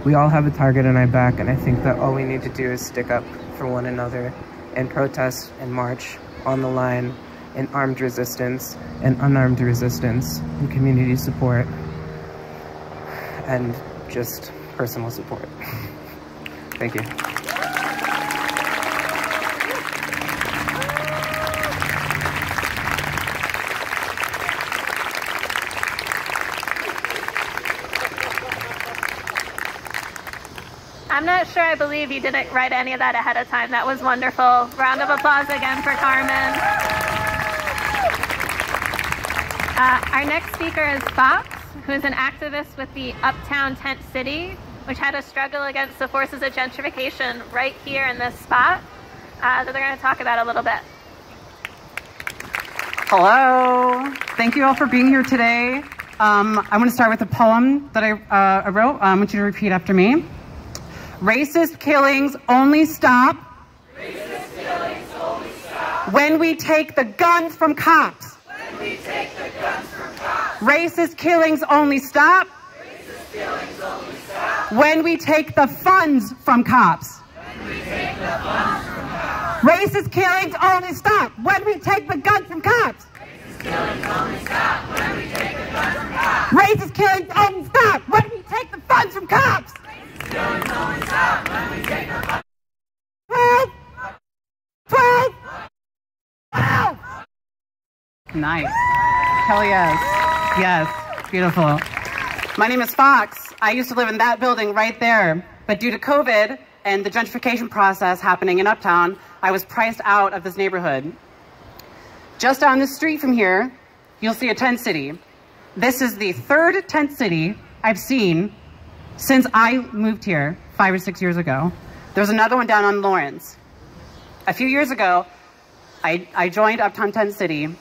We all have a target on our back, and I think that all we need to do is stick up for one another and protest and march on the line in armed resistance and unarmed resistance and community support and just personal support. Thank you. I'm not sure I believe you didn't write any of that ahead of time. That was wonderful. Round of applause again for Carmen. Our next speaker is Fox, who is an activist with the Uptown tent city, which had a struggle against the forces of gentrification right here in this spot that they're going to talk about a little bit. Hello. Thank you all for being here today. I want to start with a poem that I wrote. I want you to repeat after me. Racist killings only stop. Racist killings only stop. When we take the guns from cops. When we take the guns from cops. Racist killings only stop. Racist killings only stop. When we take the funds from cops. When we take the funds from cops. Racist killings only stop. When we take the guns from cops. Racist killings only stop. When we take the guns from cops. Racist killings only stop. When we take the funds from cops. Racist killings only stop. When we take the funds. 12. Nice. Hell yes. Yes. Beautiful. My name is Fox. I used to live in that building right there. But due to COVID and the gentrification process happening in Uptown, I was priced out of this neighborhood. Just down the street from here, you'll see a tent city. This is the third tent city I've seen since I moved here 5 or 6 years ago. There's another one down on Lawrence. A few years ago, I joined Uptown Tent City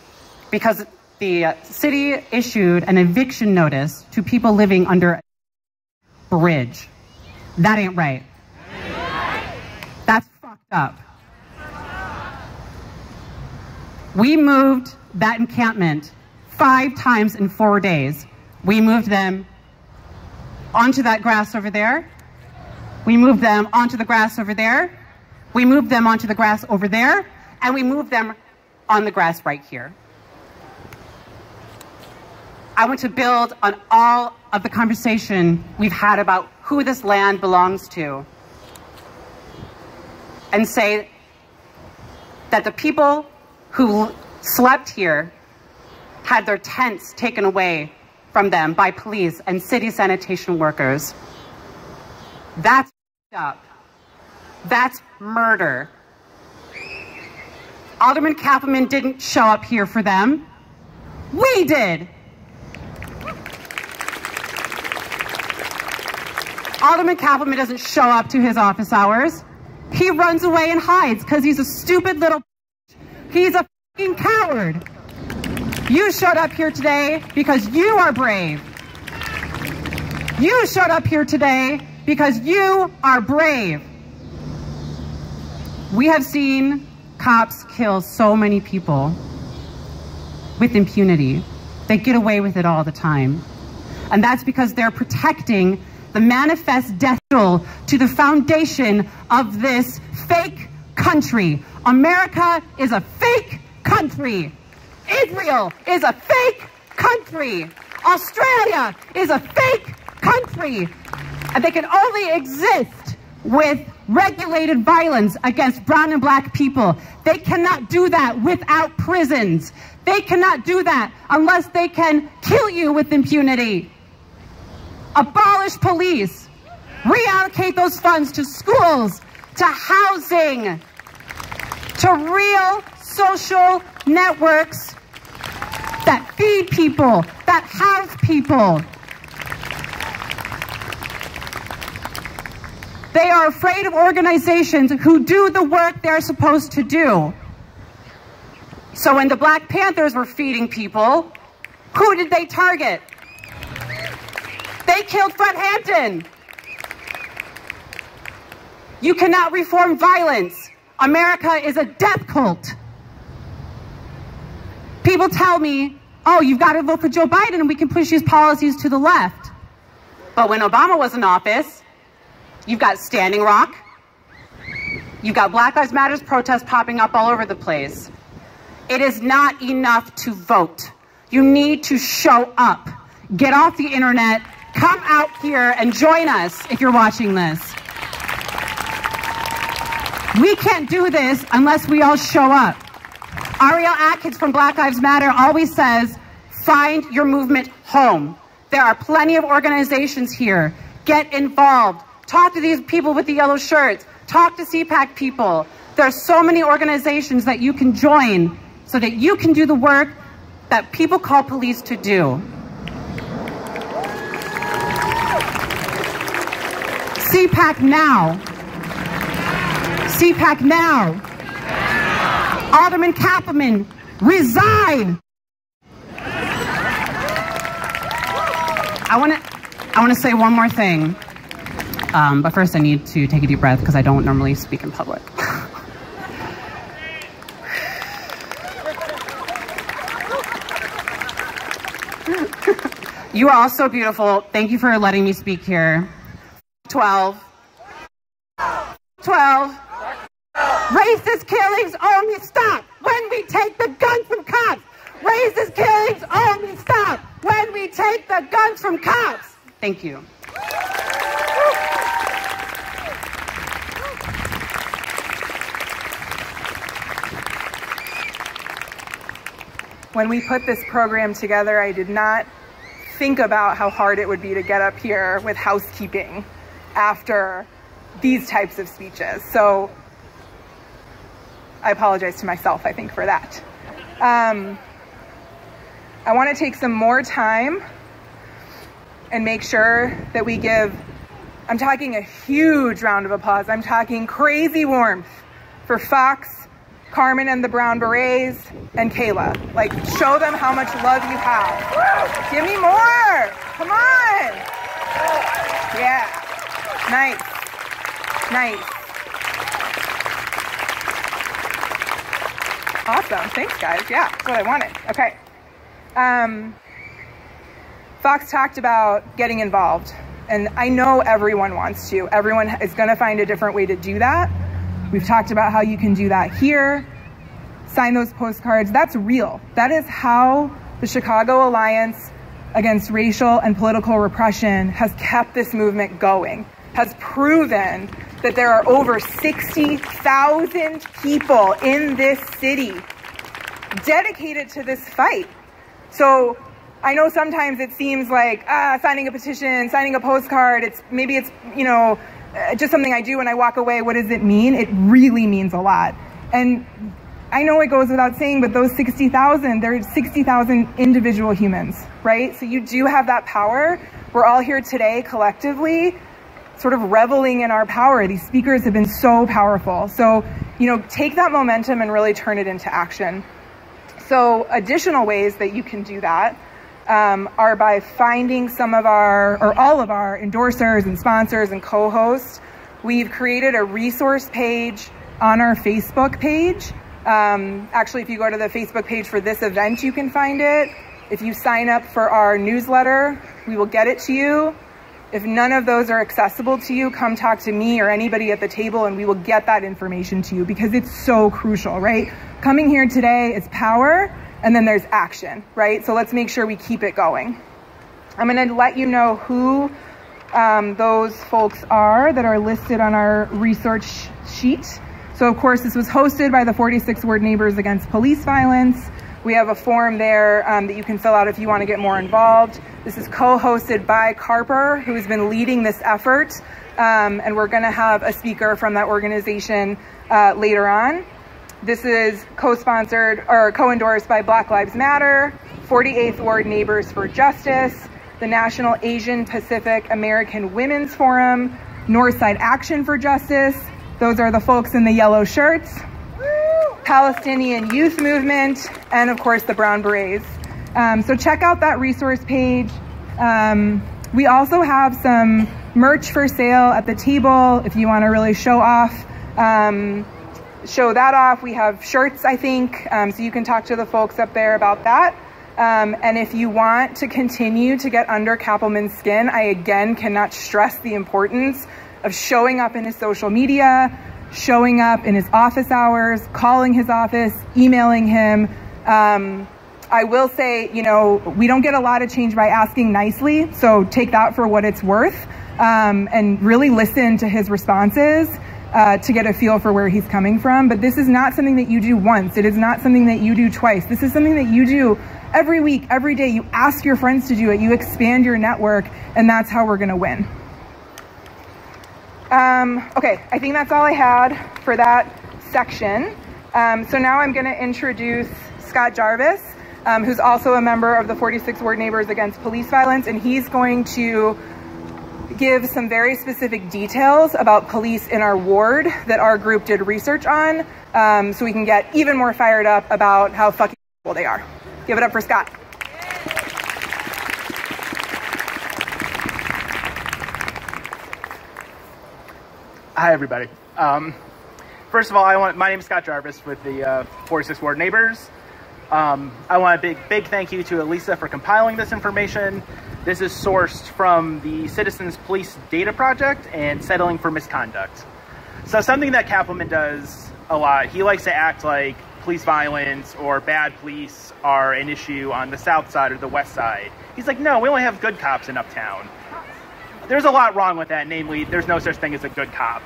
because the city issued an eviction notice to people living under a bridge. That ain't right. That's fucked up. We moved that encampment 5 times in 4 days. We moved them onto that grass over there. We moved them onto the grass over there. We moved them onto the grass over there. And we moved them on the grass right here. I want to build on all of the conversation we've had about who this land belongs to and say that the people who slept here had their tents taken away from them by police and city sanitation workers. That's up. That's murder. Alderman Kappelman didn't show up here for them. We did. Alderman Kappelman doesn't show up to his office hours. He runs away and hides because he's a stupid little. He's a fucking coward. You showed up here today because you are brave. You showed up here today because you are brave. We have seen cops kill so many people with impunity. They get away with it all the time. And that's because they're protecting the manifest death toll to the foundation of this fake country. America is a fake country. Israel is a fake country. Australia is a fake country. And they can only exist with regulated violence against brown and black people. They cannot do that without prisons. They cannot do that unless they can kill you with impunity. Abolish police. Reallocate those funds to schools, to housing, to real social networks that feed people, that house people. They are afraid of organizations who do the work they're supposed to do. So when the Black Panthers were feeding people, who did they target? They killed Fred Hampton. You cannot reform violence. America is a death cult. People tell me, oh, you've got to vote for Joe Biden and we can push these policies to the left. But when Obama was in office, you've got Standing Rock. You've got Black Lives Matter protests popping up all over the place. It is not enough to vote. You need to show up. Get off the internet. Come out here and join us if you're watching this. We can't do this unless we all show up. Ariel Atkins from Black Lives Matter always says, find your movement home. There are plenty of organizations here. Get involved. Talk to these people with the yellow shirts. Talk to CPAC people. There are so many organizations that you can join so that you can do the work that people call police to do. CPAC now. CPAC now. Alderman Kappelman, resign. I want to say one more thing, but first I need to take a deep breath because I don't normally speak in public. You are all so beautiful. Thank you for letting me speak here. 12. Racist killings only stop when we take the guns from cops. Racist killings only stop when we take the guns from cops. Thank you. When we put this program together, I did not think about how hard it would be to get up here with housekeeping after these types of speeches. So I apologize to myself, I think, for that. I want to take some more time and make sure that we give, I'm talking a huge round of applause. I'm talking crazy warmth for Fox, Carmen and the Brown Berets, and Kayla. Like, show them how much love you have. Give me more. Come on. Yeah. Nice. Nice. Awesome. Thanks, guys. Yeah, that's what I wanted. Okay. Fox talked about getting involved, and I know everyone wants to. Everyone is going to find a different way to do that. We've talked about how you can do that here. Sign those postcards. That's real. That is how the Chicago Alliance Against Racial and Political Repression has kept this movement going, has proven that there are over 60,000 people in this city dedicated to this fight. So I know sometimes it seems like signing a petition, signing a postcard, maybe it's you know, just something I do when I walk away. What does it mean? It really means a lot. And I know it goes without saying, but those 60,000, they're 60,000 individual humans, right? So you do have that power. We're all here today collectively sort of reveling in our power. These speakers have been so powerful. So, you know, take that momentum and really turn it into action. So additional ways that you can do that are by finding some of our, or all of our endorsers and sponsors and co-hosts. We've created a resource page on our Facebook page. Actually, if you go to the Facebook page for this event, you can find it. If you sign up for our newsletter, we will get it to you. If none of those are accessible to you, come talk to me or anybody at the table and we will get that information to you because it's so crucial, right? Coming here today is power and then there's action, right? So let's make sure we keep it going. I'm gonna let you know who those folks are that are listed on our resource sheet. So of course, this was hosted by the 46 Ward Neighbors Against Police Violence. We have a form there that you can fill out if you want to get more involved. This is co-hosted by Carper, who has been leading this effort. And we're going to have a speaker from that organization later on. This is co-sponsored or co-endorsed by Black Lives Matter, 48th Ward Neighbors for Justice, the National Asian Pacific American Women's Forum, Northside Action for Justice. Those are the folks in the yellow shirts. Palestinian Youth Movement, and of course the Brown Berets. So check out that resource page. We also have some merch for sale at the table if you want to really show that off. We have shirts, I think, so you can talk to the folks up there about that. And if you want to continue to get under Kappelman's skin, I again cannot stress the importance of showing up in his social media, showing up in his office hours, calling his office, emailing him. I will say, you know, we don't get a lot of change by asking nicely, so take that for what it's worth, and really listen to his responses to get a feel for where he's coming from. But this is not something that you do once. It is not something that you do twice. This is something that you do every week, every day. You ask your friends to do it, you expand your network, and that's how we're gonna win. Okay, I think that's all I had for that section. So now I'm going to introduce Scott Jarvis, who's also a member of the 46 Ward Neighbors Against Police Violence, and he's going to give some very specific details about police in our ward that our group did research on, so we can get even more fired up about how fucking cool they are. Give it up for Scott. Hi, everybody. First of all, my name is Scott Jarvis with the 46 Ward Neighbors. I want a big thank you to Elisa for compiling this information. This is sourced from the Citizens Police Data Project and Settling for Misconduct. So something that Kappelman does a lot, he likes to act like police violence or bad police are an issue on the south side or the west side. He's like, no, we only have good cops in Uptown. There's a lot wrong with that, namely, there's no such thing as a good cop.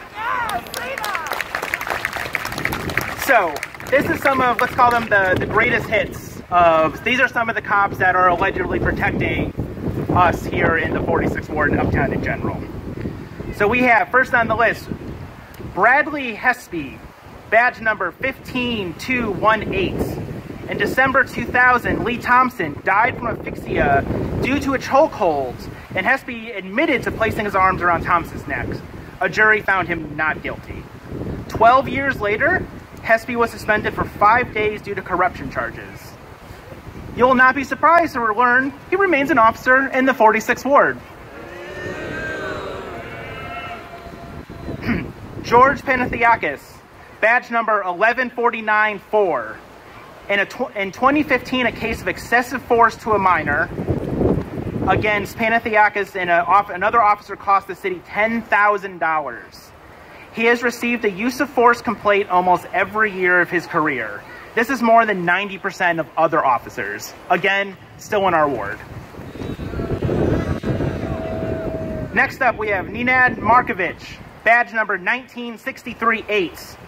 So, this is some of, let's call them the greatest hits of, these are some of the cops that are allegedly protecting us here in the 46th Ward and Uptown in general. So we have, first on the list, Bradley Hespy, badge number 15218. In December 2000, Lee Thompson died from asphyxia due to a chokehold, and Hespy admitted to placing his arms around Thompson's neck. A jury found him not guilty. 12 years later, Hespy was suspended for 5 days due to corruption charges. You'll not be surprised to learn he remains an officer in the 46th Ward. George Panathiakis, badge number 11494. In 2015, a case of excessive force to a minor against Panathiakis and another officer cost the city $10,000. He has received a use of force complaint almost every year of his career. This is more than 90% of other officers. Again, still in our ward. Next up, we have Nenad Markovich, badge number 19638.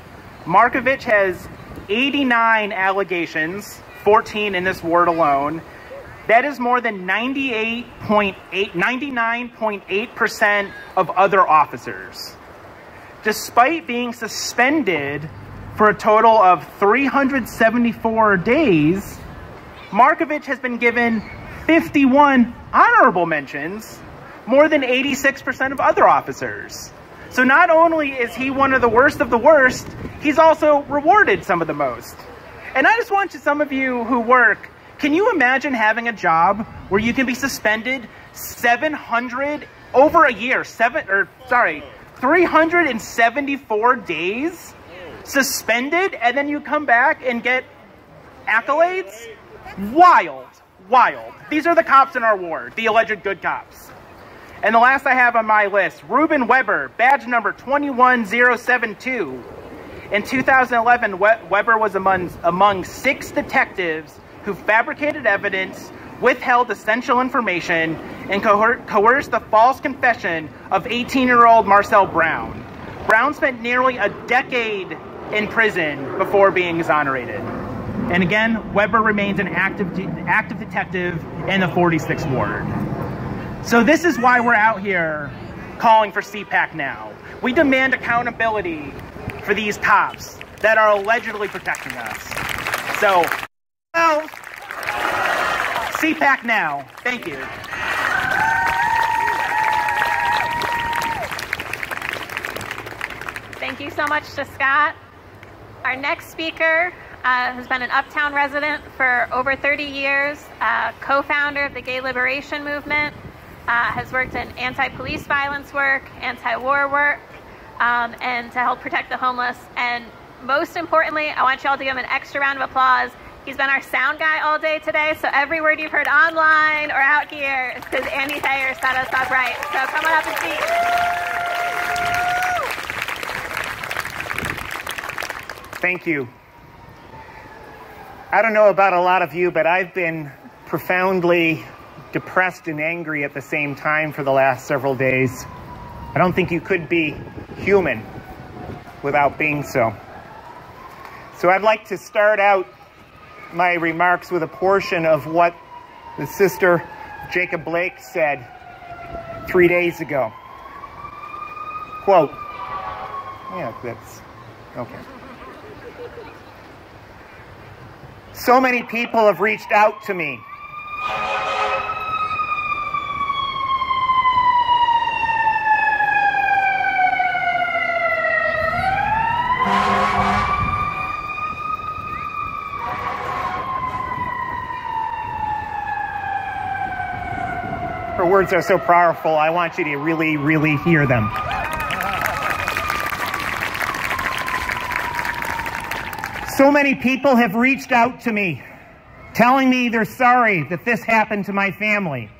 Markovich has 89 allegations, 14 in this ward alone. That is more than 99.8% of other officers. Despite being suspended for a total of 374 days, Markovich has been given 51 honorable mentions, more than 86% of other officers. So not only is he one of the worst, he's also rewarded some of the most. And I just want some of you who work, can you imagine having a job where you can be suspended 374 days? Suspended, and then you come back and get accolades? Wild, wild. These are the cops in our ward, the alleged good cops. And the last I have on my list, Reuben Weber, badge number 21072. In 2011, Weber was among 6 detectives who fabricated evidence, withheld essential information, and coerced the false confession of 18-year-old Marcel Brown. Brown spent nearly a decade in prison before being exonerated. And again, Weber remains an active detective in the 46th Ward. So this is why we're out here calling for CPAC now. We demand accountability for these cops that are allegedly protecting us. So, well, CPAC now. Thank you. Thank you so much to Scott. Our next speaker has been an Uptown resident for over 30 years, co-founder of the Gay Liberation Movement, has worked in anti-police violence work, anti-war work, and to help protect the homeless. And most importantly, I want you all to give him an extra round of applause. He's been our sound guy all day today, so every word you've heard online or out here is because Andy Thayer set us up right. So come on up and speak. Thank you. I don't know about a lot of you, but I've been profoundly depressed and angry at the same time for the last several days. I don't think you could be human without being so. So I'd like to start out my remarks with a portion of what the sister Jacob Blake said 3 days ago. Quote, Yeah, that's okay. So many people have reached out to me. Her words are so powerful, I want you to really, really hear them. So many people have reached out to me, telling me they're sorry that this happened to my family.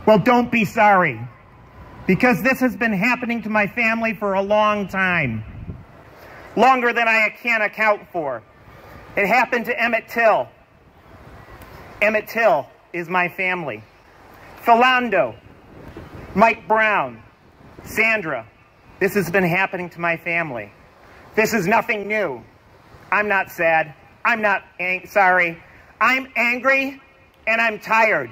Well, don't be sorry, because this has been happening to my family for a long time, longer than I can account for. It happened to Emmett Till. Emmett Till is my family. Philando, Mike Brown, Sandra, this has been happening to my family. This is nothing new. I'm not sad. I'm not sorry. I'm angry and I'm tired.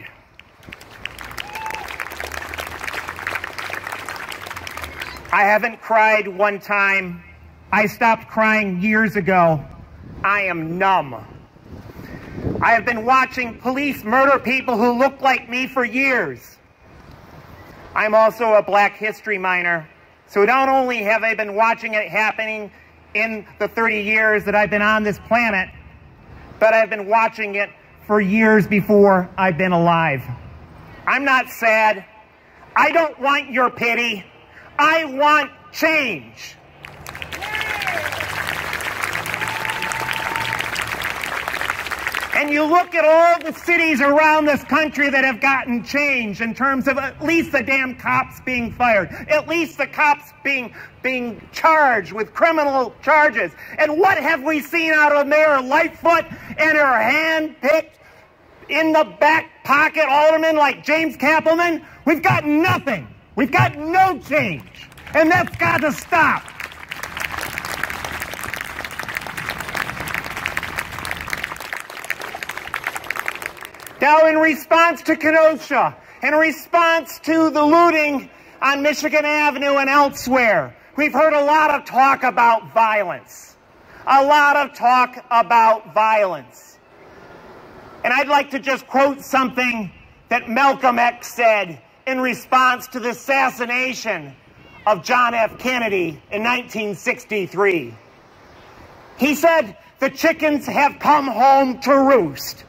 I haven't cried one time. I stopped crying years ago. I am numb. I have been watching police murder people who look like me for years. I'm also a Black History minor, so not only have I been watching it happening in the 30 years that I've been on this planet, but I've been watching it for years before I've been alive. I'm not sad. I don't want your pity. I want change. And you look at all the cities around this country that have gotten changed in terms of at least the damn cops being fired, at least the cops being charged with criminal charges. And what have we seen out of Mayor Lightfoot and her hand-picked in the back pocket aldermen like James Kappelman? We've got nothing. We've got no change. And that's got to stop. Now, in response to Kenosha, in response to the looting on Michigan Avenue and elsewhere, we've heard a lot of talk about violence. A lot of talk about violence. And I'd like to just quote something that Malcolm X said in response to the assassination of John F. Kennedy in 1963. He said, "The chickens have come home to roost."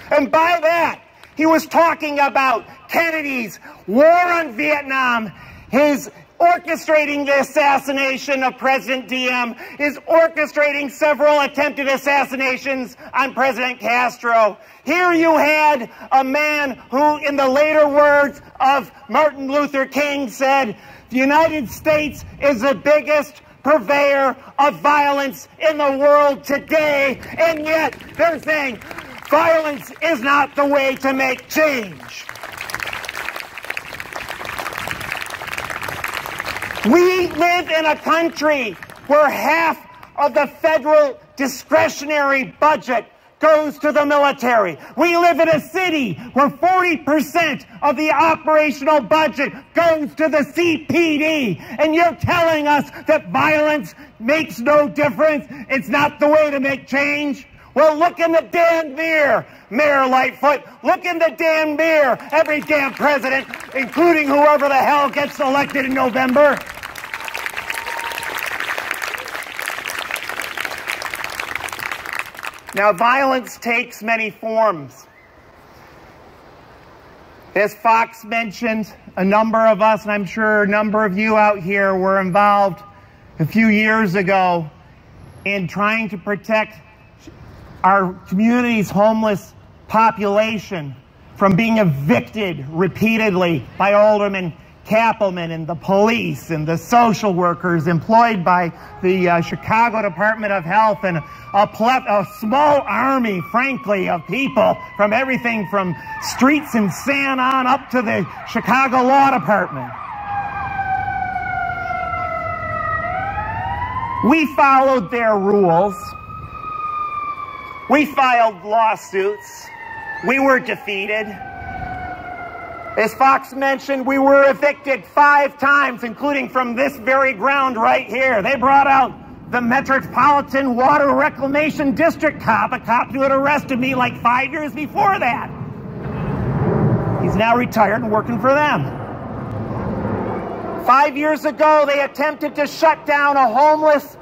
And by that, he was talking about Kennedy's war on Vietnam, his orchestrating the assassination of President Diem, his orchestrating several attempted assassinations on President Castro. Here you had a man who, in the later words of Martin Luther King, said, "The United States is the biggest purveyor of violence in the world today," and yet they're saying, violence is not the way to make change. We live in a country where half of the federal discretionary budget goes to the military. We live in a city where 40% of the operational budget goes to the CPD. And you're telling us that violence makes no difference? It's not the way to make change? Well, look in the damn mirror, Mayor Lightfoot. Look in the damn mirror. Every damn president, including whoever the hell gets elected in November. Now, violence takes many forms. As Fox mentioned, a number of us, and I'm sure a number of you out here, were involved a few years ago in trying to protect our community's homeless population from being evicted repeatedly by Alderman Kappelman and the police and the social workers employed by the Chicago Department of Health, and a small army, frankly, of people from everything from streets and sand on up to the Chicago Law Department. We followed their rules. We filed lawsuits. We were defeated. As Fox mentioned, we were evicted 5 times, including from this very ground right here. They brought out the Metropolitan Water Reclamation District cop, a cop who had arrested me like 5 years before that. He's now retired and working for them. 5 years ago, they attempted to shut down a homeless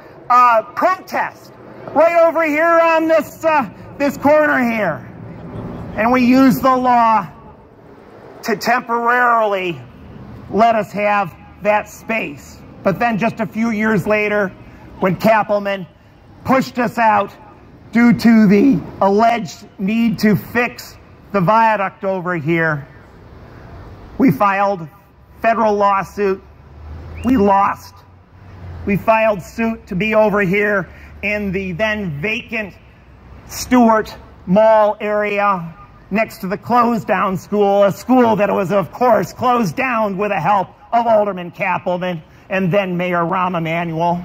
protest right over here on this corner here. And we used the law to temporarily let us have that space. But then just a few years later, when Kappelman pushed us out due to the alleged need to fix the viaduct over here, we filed federal lawsuit. We lost. We filed suit to be over here in the then vacant Stewart Mall area next to the closed down school, a school that was, of course, closed down with the help of Alderman Kappelman and then Mayor Rahm Emanuel.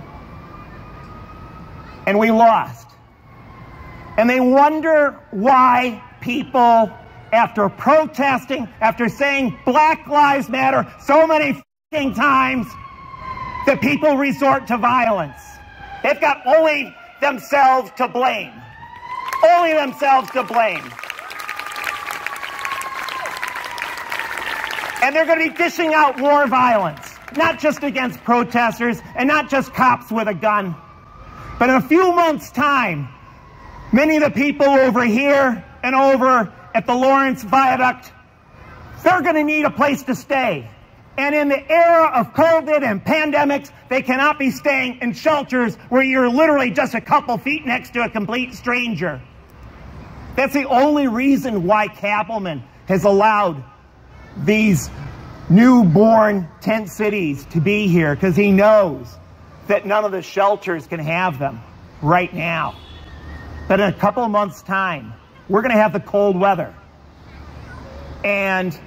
And we lost. And they wonder why people, after protesting, after saying Black Lives Matter so many f***ing times, that people resort to violence. They've got only themselves to blame. Only themselves to blame. And they're going to be dishing out more violence, not just against protesters and not just cops with a gun. But in a few months' time, many of the people over here and over at the Lawrence Viaduct, they're going to need a place to stay. And in the era of COVID and pandemics, they cannot be staying in shelters where you're literally just a couple feet next to a complete stranger. That's the only reason why Kappelman has allowed these newborn tent cities to be here, because he knows that none of the shelters can have them right now. But in a couple of months' time, we're going to have the cold weather. And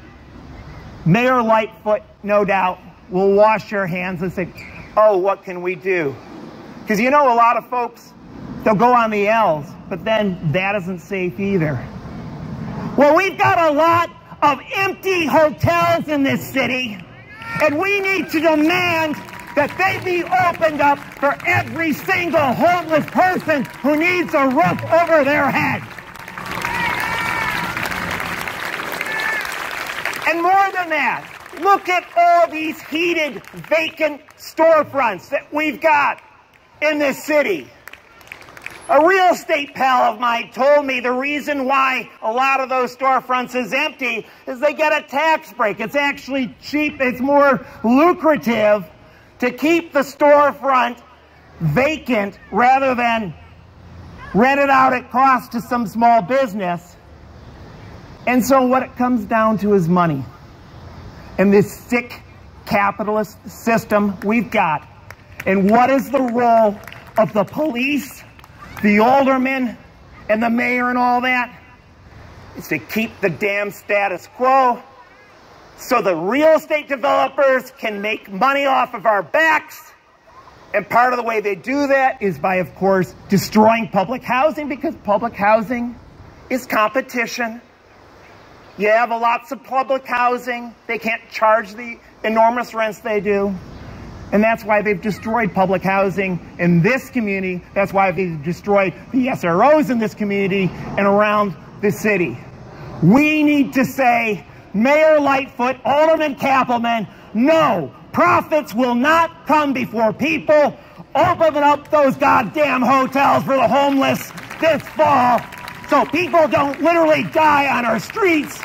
Mayor Lightfoot, no doubt, will wash your hands and say, oh, what can we do? Because you know, a lot of folks, they'll go on the L's, but then that isn't safe either. Well, we've got a lot of empty hotels in this city, and we need to demand that they be opened up for every single homeless person who needs a roof over their head. And more than that, look at all these heated, vacant storefronts that we've got in this city. A real estate pal of mine told me the reason why a lot of those storefronts is empty is they get a tax break. It's actually cheap. It's more lucrative to keep the storefront vacant rather than rent it out at cost to some small business. And so what it comes down to is money. And this sick capitalist system we've got. And what is the role of the police, the aldermen, and the mayor and all that? It's to keep the damn status quo so the real estate developers can make money off of our backs. And part of the way they do that is by, of course, destroying public housing, because public housing is competition. You have lots of public housing. They can't charge the enormous rents they do. And that's why they've destroyed public housing in this community. That's why they've destroyed the SROs in this community and around the city. We need to say, Mayor Lightfoot, Alderman Kappelman, no, profits will not come before people. Open up those goddamn hotels for the homeless this fall so people don't literally die on our streets.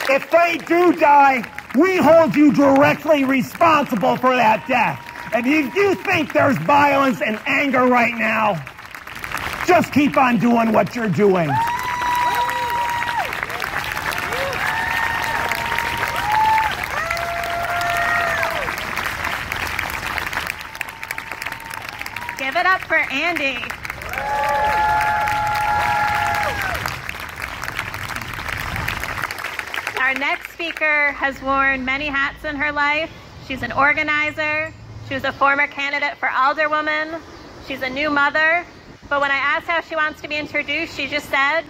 If they do die, we hold you directly responsible for that death. And if you think there's violence and anger right now, just keep on doing what you're doing. Give it up for Andy. Our next speaker has worn many hats in her life. She's an organizer. She was a former candidate for alderwoman. She's a new mother. But when I asked how she wants to be introduced, she just said,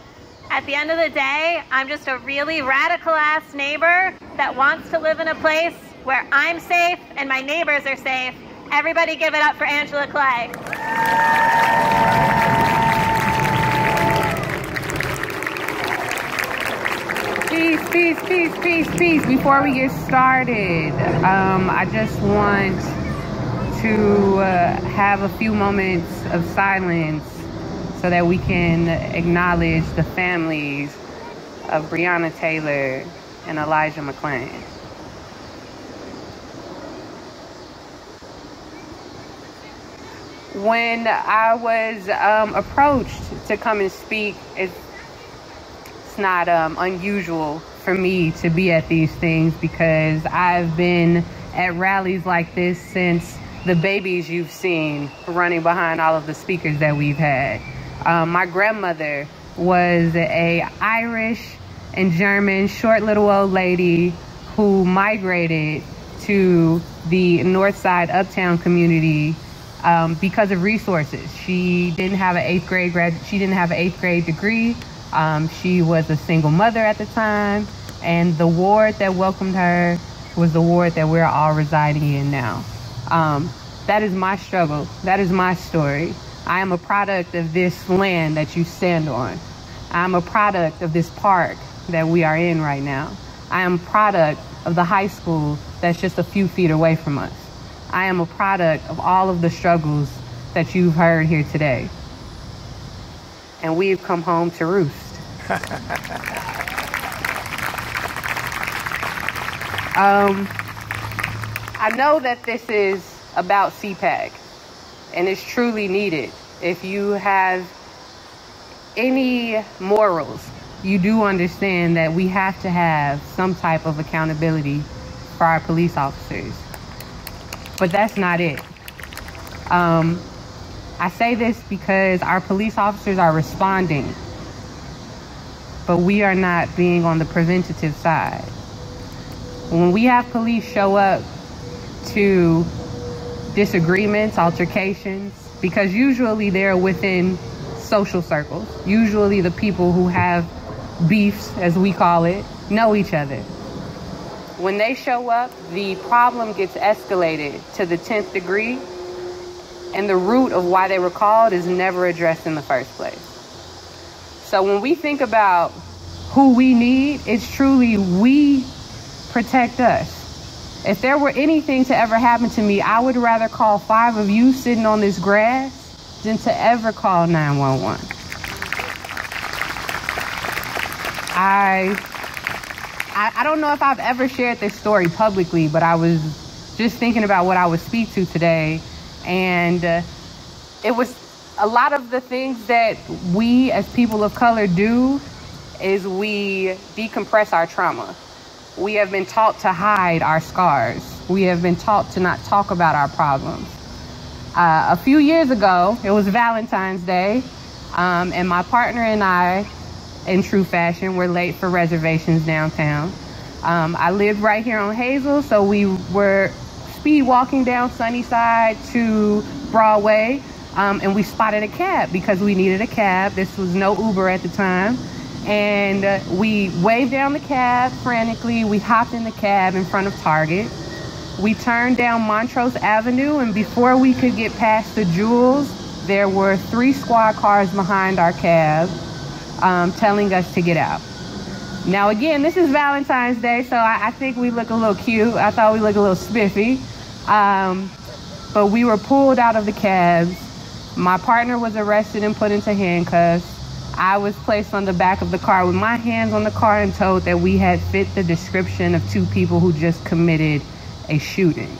At the end of the day, I'm just a really radical ass neighbor that wants to live in a place where I'm safe and my neighbors are safe. Everybody give it up for Angela Clay. Peace, peace, peace, peace, peace. Before we get started, I just want to have a few moments of silence so that we can acknowledge the families of Breonna Taylor and Elijah McClain. When I was approached to come and speak, it's not unusual for me to be at these things because I've been at rallies like this since the babies you've seen running behind all of the speakers that we've had. My grandmother was a Irish and German short little old lady who migrated to the North Side Uptown community because of resources. She didn't have an eighth grade degree. She was a single mother at the time, and the ward that welcomed her was the ward that we're all residing in now. That is my struggle. That is my story. I am a product of this land that you stand on. I'm a product of this park that we are in right now. I am a product of the high school that's just a few feet away from us. I am a product of all of the struggles that you've heard here today. And we've come home to roost. I know that this is about CPAC, and it's truly needed. If you have any morals, you do understand that we have to have some type of accountability for our police officers. But that's not it. I say this because our police officers are responding, but we are not being on the preventative side. When we have police show up to disagreements, altercations, because usually they're within social circles. Usually the people who have beefs, as we call it, know each other. When they show up, the problem gets escalated to the 10th degree, and the root of why they were called is never addressed in the first place. So when we think about who we need, it's truly we protect us. If there were anything to ever happen to me, I would rather call 5 of you sitting on this grass than to ever call 911. I don't know if I've ever shared this story publicly, but I was just thinking about what I would speak to today. And it was a lot of the things that we as people of color do is we decompress our trauma. We have been taught to hide our scars. We have been taught to not talk about our problems. A few years ago, it was Valentine's Day, and my partner and I, in true fashion, were late for reservations downtown. I lived right here on Hazel, so we were speed walking down Sunnyside to Broadway, and we spotted a cab because we needed a cab. This was no Uber at the time. And we waved down the cab frantically. We hopped in the cab in front of Target. We turned down Montrose Avenue, and before we could get past the Jewels, there were 3 squad cars behind our cab telling us to get out. Now again, this is Valentine's Day, so I think we look a little cute. I thought we looked a little spiffy. But we were pulled out of the cabs. My partner was arrested and put into handcuffs. I was placed on the back of the car with my hands on the car and told that we had fit the description of 2 people who just committed a shooting.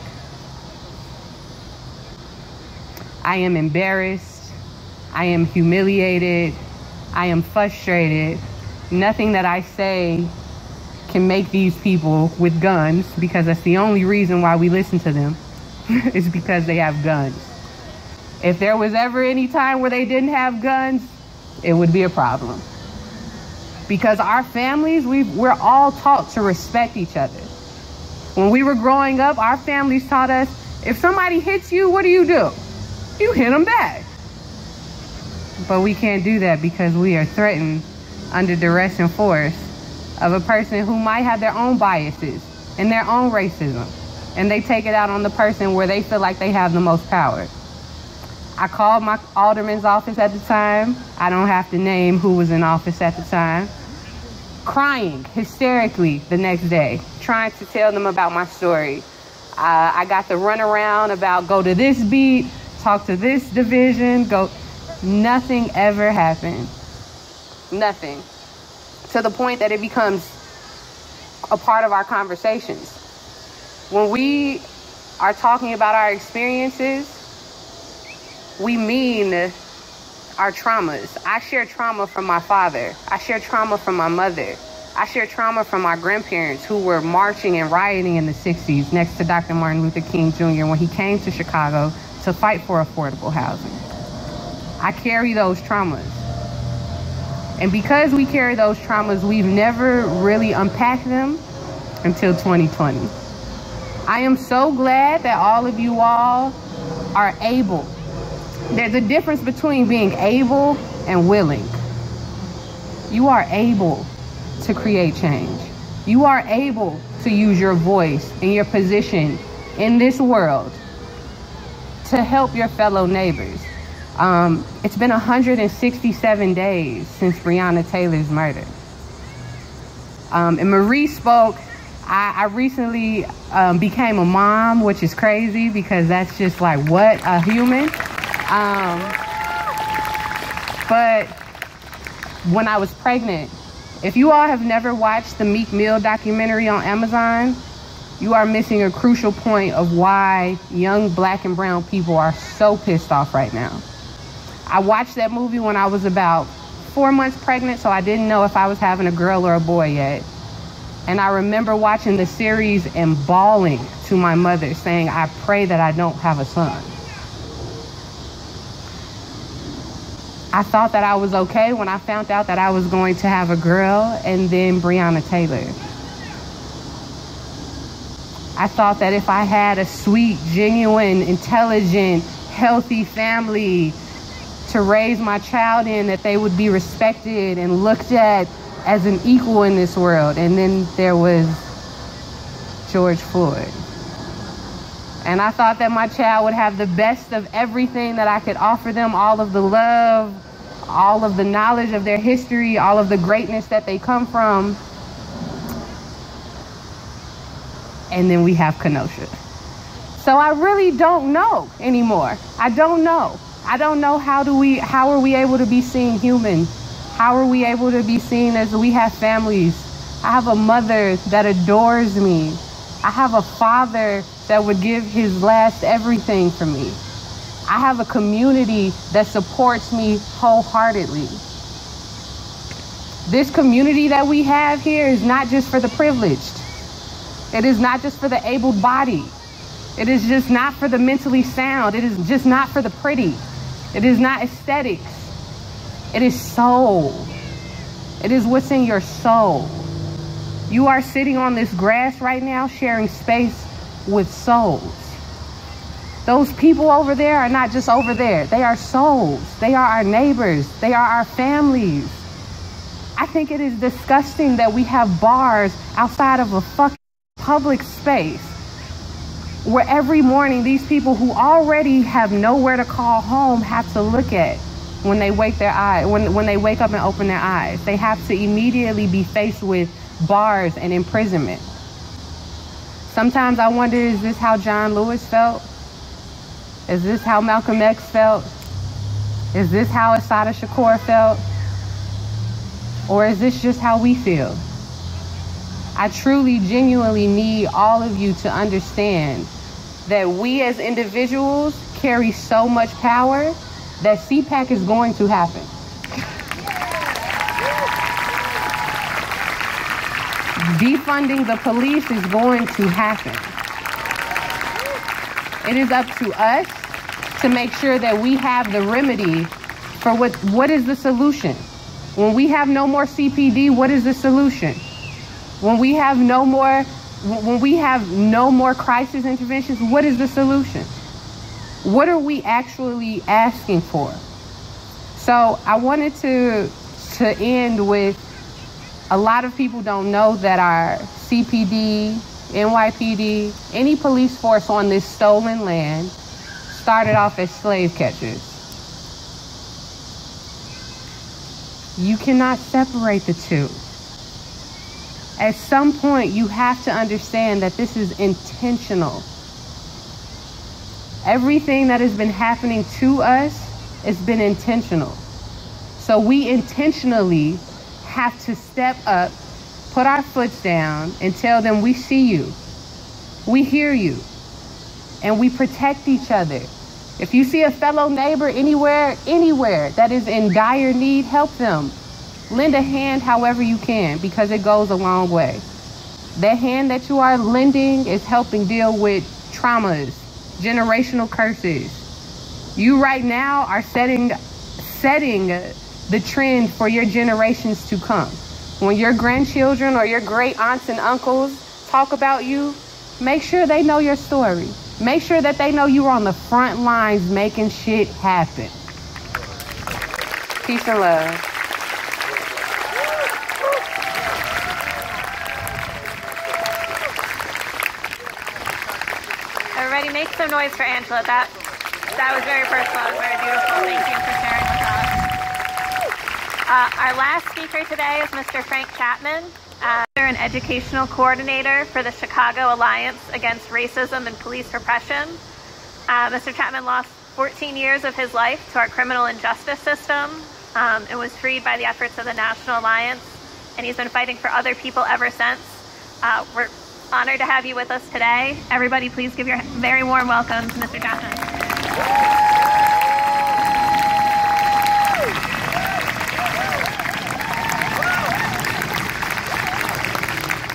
I am embarrassed. I am humiliated. I am frustrated. Nothing that I say can make these people with guns, because that's the only reason why we listen to them, is because they have guns. If there was ever any time where they didn't have guns, it would be a problem. Because our families, we're all taught to respect each other. When we were growing up, our families taught us, if somebody hits you, what do? You hit them back. But we can't do that because we are threatened under duress and force of a person who might have their own biases and their own racism, and they take it out on the person where they feel like they have the most power. I called my alderman's office at the time. I don't have to name who was in office at the time. Crying hysterically the next day, trying to tell them about my story. I got to run around about go to this beat, talk to this division, go. Nothing ever happened. Nothing. To the point that it becomes a part of our conversations. When we are talking about our experiences, we mean our traumas. I share trauma from my father. I share trauma from my mother. I share trauma from my grandparents who were marching and rioting in the 60s next to Dr. Martin Luther King Jr. when he came to Chicago to fight for affordable housing. I carry those traumas. And because we carry those traumas, we've never really unpacked them until 2020. I am so glad that all of you all are able. There's a difference between being able and willing. You are able to create change. You are able to use your voice and your position in this world to help your fellow neighbors. It's been 167 days since Breonna Taylor's murder. And Marie spoke. I recently became a mom, which is crazy because that's just like, what, a human? But when I was pregnant, if you all have never watched the Meek Mill documentary on Amazon, you are missing a crucial point of why young Black and brown people are so pissed off right now. I watched that movie when I was about 4 months pregnant, so I didn't know if I was having a girl or a boy yet. And I remember watching the series and bawling to my mother saying, I pray that I don't have a son. I thought that I was okay when I found out that I was going to have a girl, and then Breonna Taylor. I thought that if I had a sweet, genuine, intelligent, healthy family to raise my child in, that they would be respected and looked at as an equal in this world. And then there was George Floyd. And I thought that my child would have the best of everything that I could offer them, all of the love, all of the knowledge of their history, all of the greatness that they come from. And then we have Kenosha. So I really don't know anymore. I don't know. I don't know how are we able to be seen human? How are we able to be seen as we have families? I have a mother that adores me. I have a father that would give his last everything for me. I have a community that supports me wholeheartedly. This community that we have here is not just for the privileged. It is not just for the able-bodied. It is just not for the mentally sound. It is just not for the pretty. It is not aesthetics. It is soul. It is what's in your soul. You are sitting on this grass right now sharing space with souls. Those people over there are not just over there. They are souls. They are our neighbors. They are our families. I think it is disgusting that we have bars outside of a fucking public space where every morning these people who already have nowhere to call home have to look at when they wake up and open their eyes. They have to immediately be faced with bars and imprisonment. Sometimes I wonder, is this how John Lewis felt? Is this how Malcolm X felt? Is this how Assata Shakur felt? Or is this just how we feel? I truly, genuinely need all of you to understand that we as individuals carry so much power that CPAC is going to happen. Defunding the police is going to happen. It is up to us to make sure that we have the remedy for what is the solution. When we have no more CPD, what is the solution? When we have no more crisis interventions, what is the solution? What are we actually asking for? So I wanted to to end with, a lot of people don't know that our CPD, NYPD, any police force on this stolen land started off as slave catchers. You cannot separate the two. At some point, you have to understand that this is intentional. Everything that has been happening to us has been intentional. So we intentionally have to step up, put our foot down, and tell them we see you, we hear you, and we protect each other. If you see a fellow neighbor anywhere that is in dire need, help them. Lend a hand however you can, because it goes a long way. That hand that you are lending is helping deal with traumas, generational curses. You right now are setting the trend for your generations to come. When your grandchildren or your great aunts and uncles talk about you, make sure they know your story. Make sure that they know you are on the front lines making shit happen. Peace and love. Everybody make some noise for Angela. That was very personal. It was very beautiful. Thank you for sharing with us. Our last speaker today is Mr. Frank Chapman, an educational coordinator for the Chicago Alliance Against Racism and Police Repression. Mr. Chapman lost 14 years of his life to our criminal injustice system and was freed by the efforts of the National Alliance, and he's been fighting for other people ever since. We're honored to have you with us today. Everybody, please give your very warm welcome to Mr. Chapman.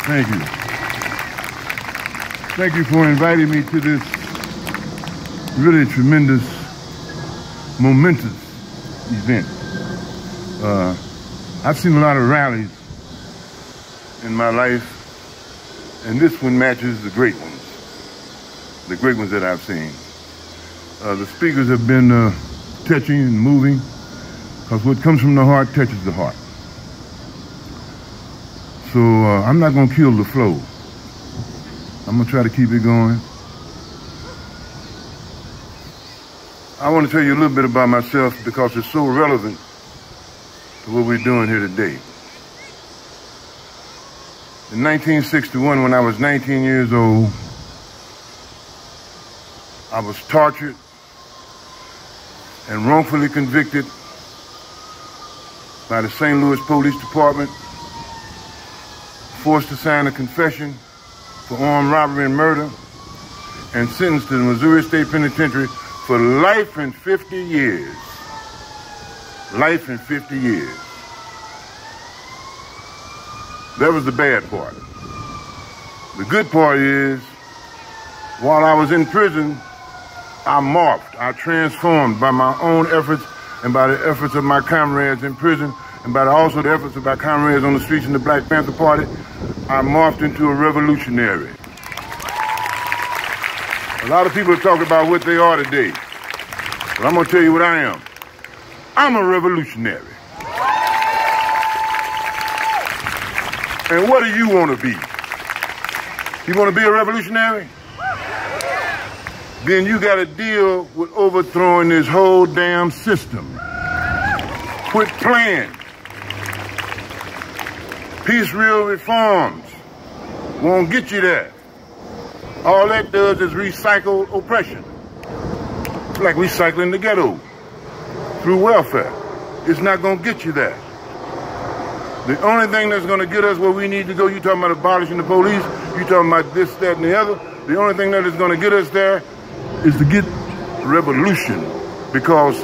Thank you. Thank you for inviting me to this really tremendous, momentous event. I've seen a lot of rallies in my life, and this one matches the great ones that I've seen. The speakers have been touching and moving, because what comes from the heart touches the heart. So I'm not going to kill the flow. I'm going to try to keep it going. I want to tell you a little bit about myself because it's so relevant to what we're doing here today. In 1961, when I was 19 years old, I was tortured and wrongfully convicted by the St. Louis Police Department, forced to sign a confession for armed robbery and murder, and sentenced to the Missouri State Penitentiary for life and 50 years. Life and 50 years. That was the bad part. The good part is, while I was in prison, I morphed, I transformed by my own efforts and by the efforts of my comrades in prison, and by also the efforts of my comrades on the streets in the Black Panther Party. I morphed into a revolutionary. A lot of people talk about what they are today, but I'm gonna tell you what I am. I'm a revolutionary. And what do you want to be? You want to be a revolutionary? Then you got to deal with overthrowing this whole damn system. Quit playing. Piecemeal reforms won't get you there. All that does is recycle oppression. It's like recycling the ghetto through welfare. It's not going to get you there. The only thing that's going to get us where we need to go, you talking about abolishing the police, you talking about this, that, and the other, the only thing that is going to get us there is to get revolution. Because,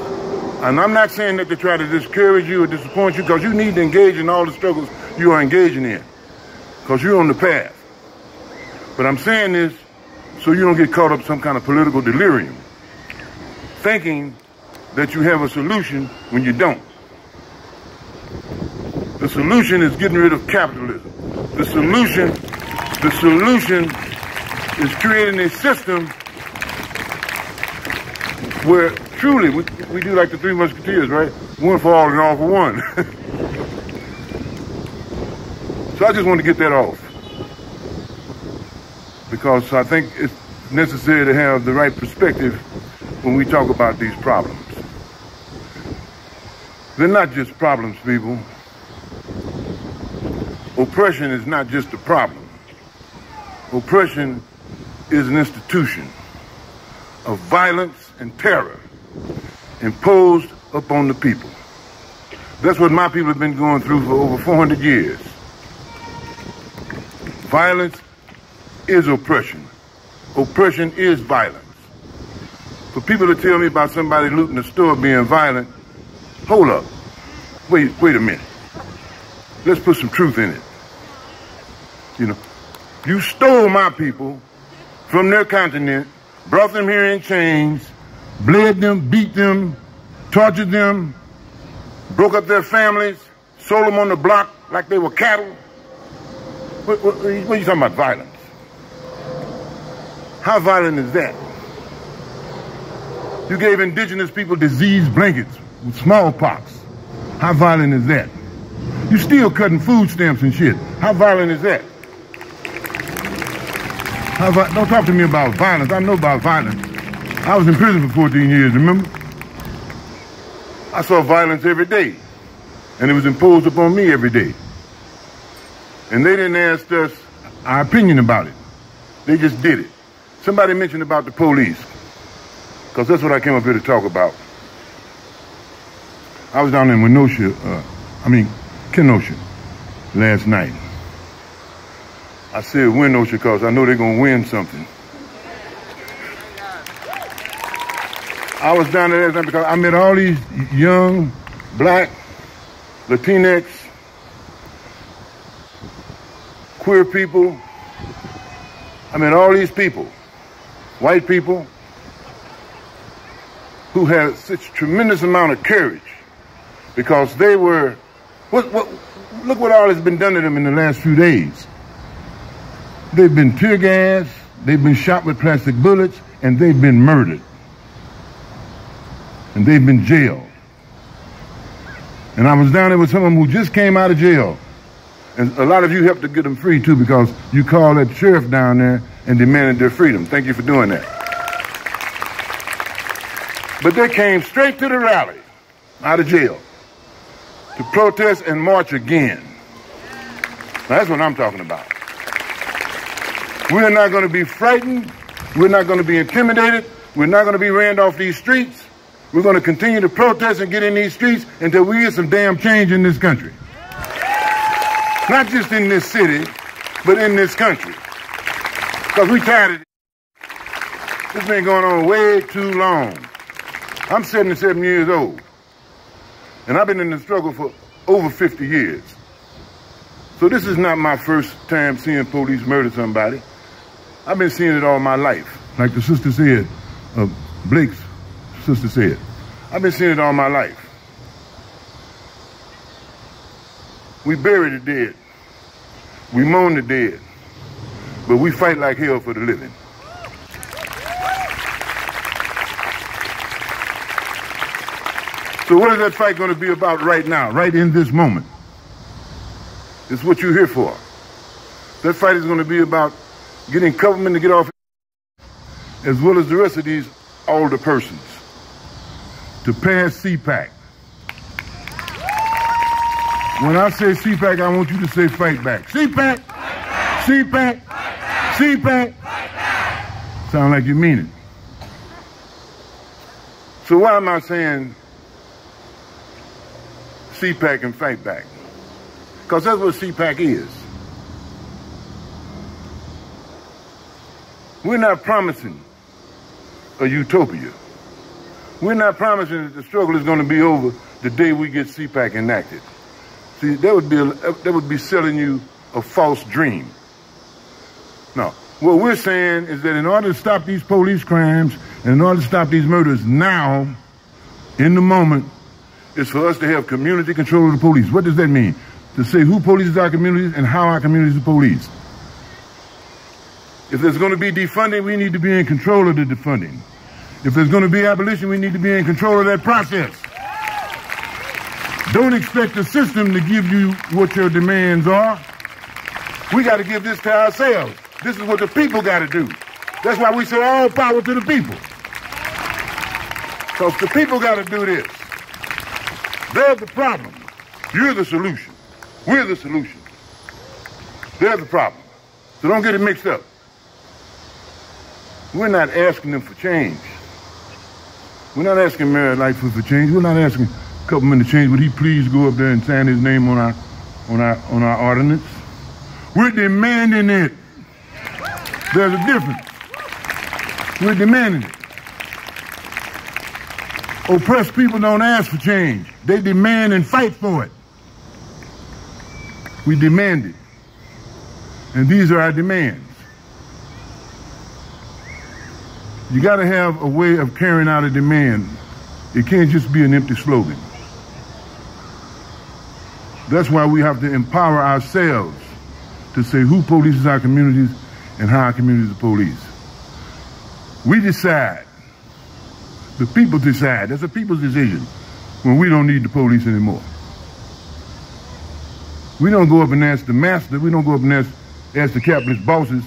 and I'm not saying that to try to discourage you or disappoint you, because you need to engage in all the struggles you are engaging in, because you're on the path. But I'm saying this so you don't get caught up in some kind of political delirium, thinking that you have a solution when you don't. The solution is getting rid of capitalism. The solution is creating a system where truly, we do like the Three Musketeers, right? One for all and all for one. So I just want to get that off, because I think it's necessary to have the right perspective when we talk about these problems. They're not just problems, people. Oppression is not just a problem. Oppression is an institution of violence and terror imposed upon the people. That's what my people have been going through for over 400 years. Violence is oppression. Oppression is violence. For people to tell me about somebody looting a store being violent, hold up. Wait a minute. Let's put some truth in it. You know, you stole my people from their continent, brought them here in chains, bled them, beat them, tortured them, broke up their families, sold them on the block like they were cattle. What are you talking about, violence? How violent is that? You gave indigenous people disease blankets with smallpox. How violent is that? You still cutting food stamps and shit. How violent is that? Don't talk to me about violence. I know about violence. I was in prison for 14 years, remember? I saw violence every day, and it was imposed upon me every day. And they didn't ask us our opinion about it. They just did it. Somebody mentioned about the police, because that's what I came up here to talk about. I was down in Kenosha last night. I said Kenosha because I know they're going to win something. I was down there last night because I met all these young, black, Latinx, queer people. I met all these people, white people, who had such tremendous amount of courage, because they were, look what all has been done to them in the last few days. They've been tear gassed, they've been shot with plastic bullets, and they've been murdered. And they've been jailed. And I was down there with someone who just came out of jail. And a lot of you helped to get them free too, because you called that sheriff down there and demanded their freedom. Thank you for doing that. But they came straight to the rally, out of jail, to protest and march again. Now, that's what I'm talking about. We're not going to be frightened. We're not going to be intimidated. We're not going to be ran off these streets. We're going to continue to protest and get in these streets until we get some damn change in this country. Not just in this city, but in this country. Because we're tired of it. This been going on way too long. I'm 77 years old. And I've been in the struggle for over 50 years. So this is not my first time seeing police murder somebody. I've been seeing it all my life. Like the sister said, Blake's sister said. I've been seeing it all my life. We bury the dead. We mourn the dead. But we fight like hell for the living. So what is that fight going to be about right now, right in this moment? It's what you're here for. That fight is going to be about getting government to get off, as well as the rest of these older persons, to pass CPAC. When I say CPAC, I want you to say fight back. CPAC! CPAC! CPAC! Sound like you mean it. So why am I saying CPAC and fight back? Because that's what CPAC is. We're not promising a utopia. We're not promising that the struggle is going to be over the day we get CPAC enacted. See, that would be selling you a false dream. No, what we're saying is that in order to stop these police crimes and in order to stop these murders now, in the moment, is for us to have community control of the police. What does that mean? To say who polices our communities and how our communities are policed. If there's going to be defunding, we need to be in control of the defunding. If there's going to be abolition, we need to be in control of that process. Don't expect the system to give you what your demands are. We got to give this to ourselves. This is what the people got to do. That's why we say all power to the people. Because the people got to do this. They're the problem. You're the solution. We're the solution. They're the problem. So don't get it mixed up. We're not asking them for change. We're not asking Mayor Lightfoot for change. We're not asking a couple men to change. Would he please go up there and sign his name on our ordinance? We're demanding it. There's a difference. We're demanding it. Oppressed people don't ask for change. They demand and fight for it. We demand it. And these are our demands. You got to have a way of carrying out a demand. It can't just be an empty slogan. That's why we have to empower ourselves to say who polices our communities and how our communities are policed. We decide. The people decide. That's a people's decision when we don't need the police anymore. We don't go up and ask the master. We don't go up and ask the capitalist bosses,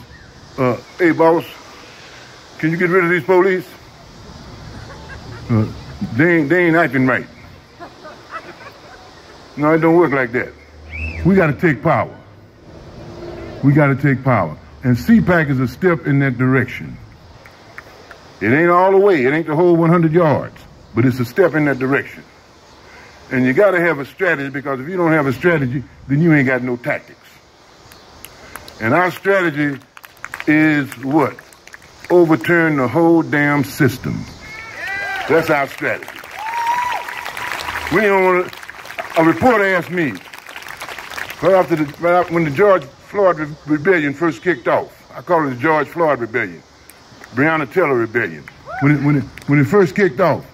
hey boss, can you get rid of these police? They ain't acting right. No, it don't work like that. We got to take power. We got to take power. And CPAC is a step in that direction. It ain't all the way. It ain't the whole 100 yards. But it's a step in that direction. And you got to have a strategy, because if you don't have a strategy, then you ain't got no tactics. And our strategy is what? Overturn the whole damn system. That's our strategy. We don't want to... A reporter asked me, when the George Floyd rebellion first kicked off, I call it the George Floyd rebellion, Breonna Taylor rebellion. When it first kicked off,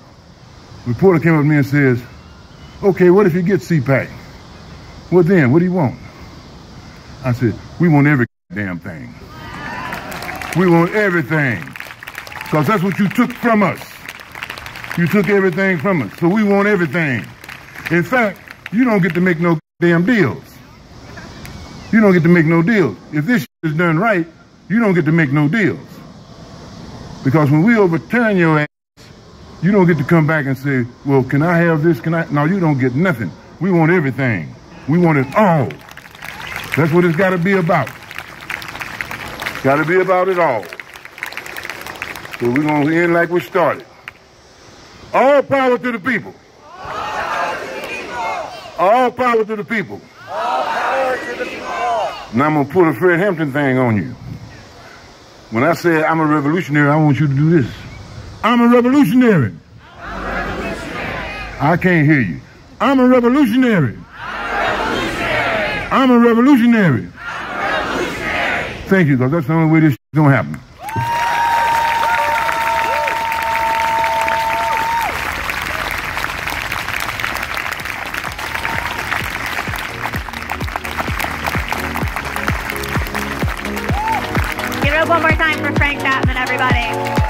the reporter came up to me and says, okay, what if you get CPAC? What then? What do you want? I said, we want every damn thing. We want everything. Because that's what you took from us. You took everything from us. So we want everything. In fact, you don't get to make no damn deals. You don't get to make no deals. If this is done right, you don't get to make no deals. Because when we overturn your ass, you don't get to come back and say, well, can I have this? Can I? No, you don't get nothing. We want everything. We want it all. That's what it's got to be about. Got to be about it all. So we're going to end like we started. All power to the people. All power to the people. All power to the people. Now I'm going to put a Fred Hampton thing on you. When I say I'm a revolutionary, I want you to do this. I'm a revolutionary. I'm a revolutionary. I can't hear you. I'm a revolutionary. I'm a revolutionary. I'm a revolutionary. Thank you, because that's the only way this is going to happen. Give it up one more time for Frank Chapman, everybody.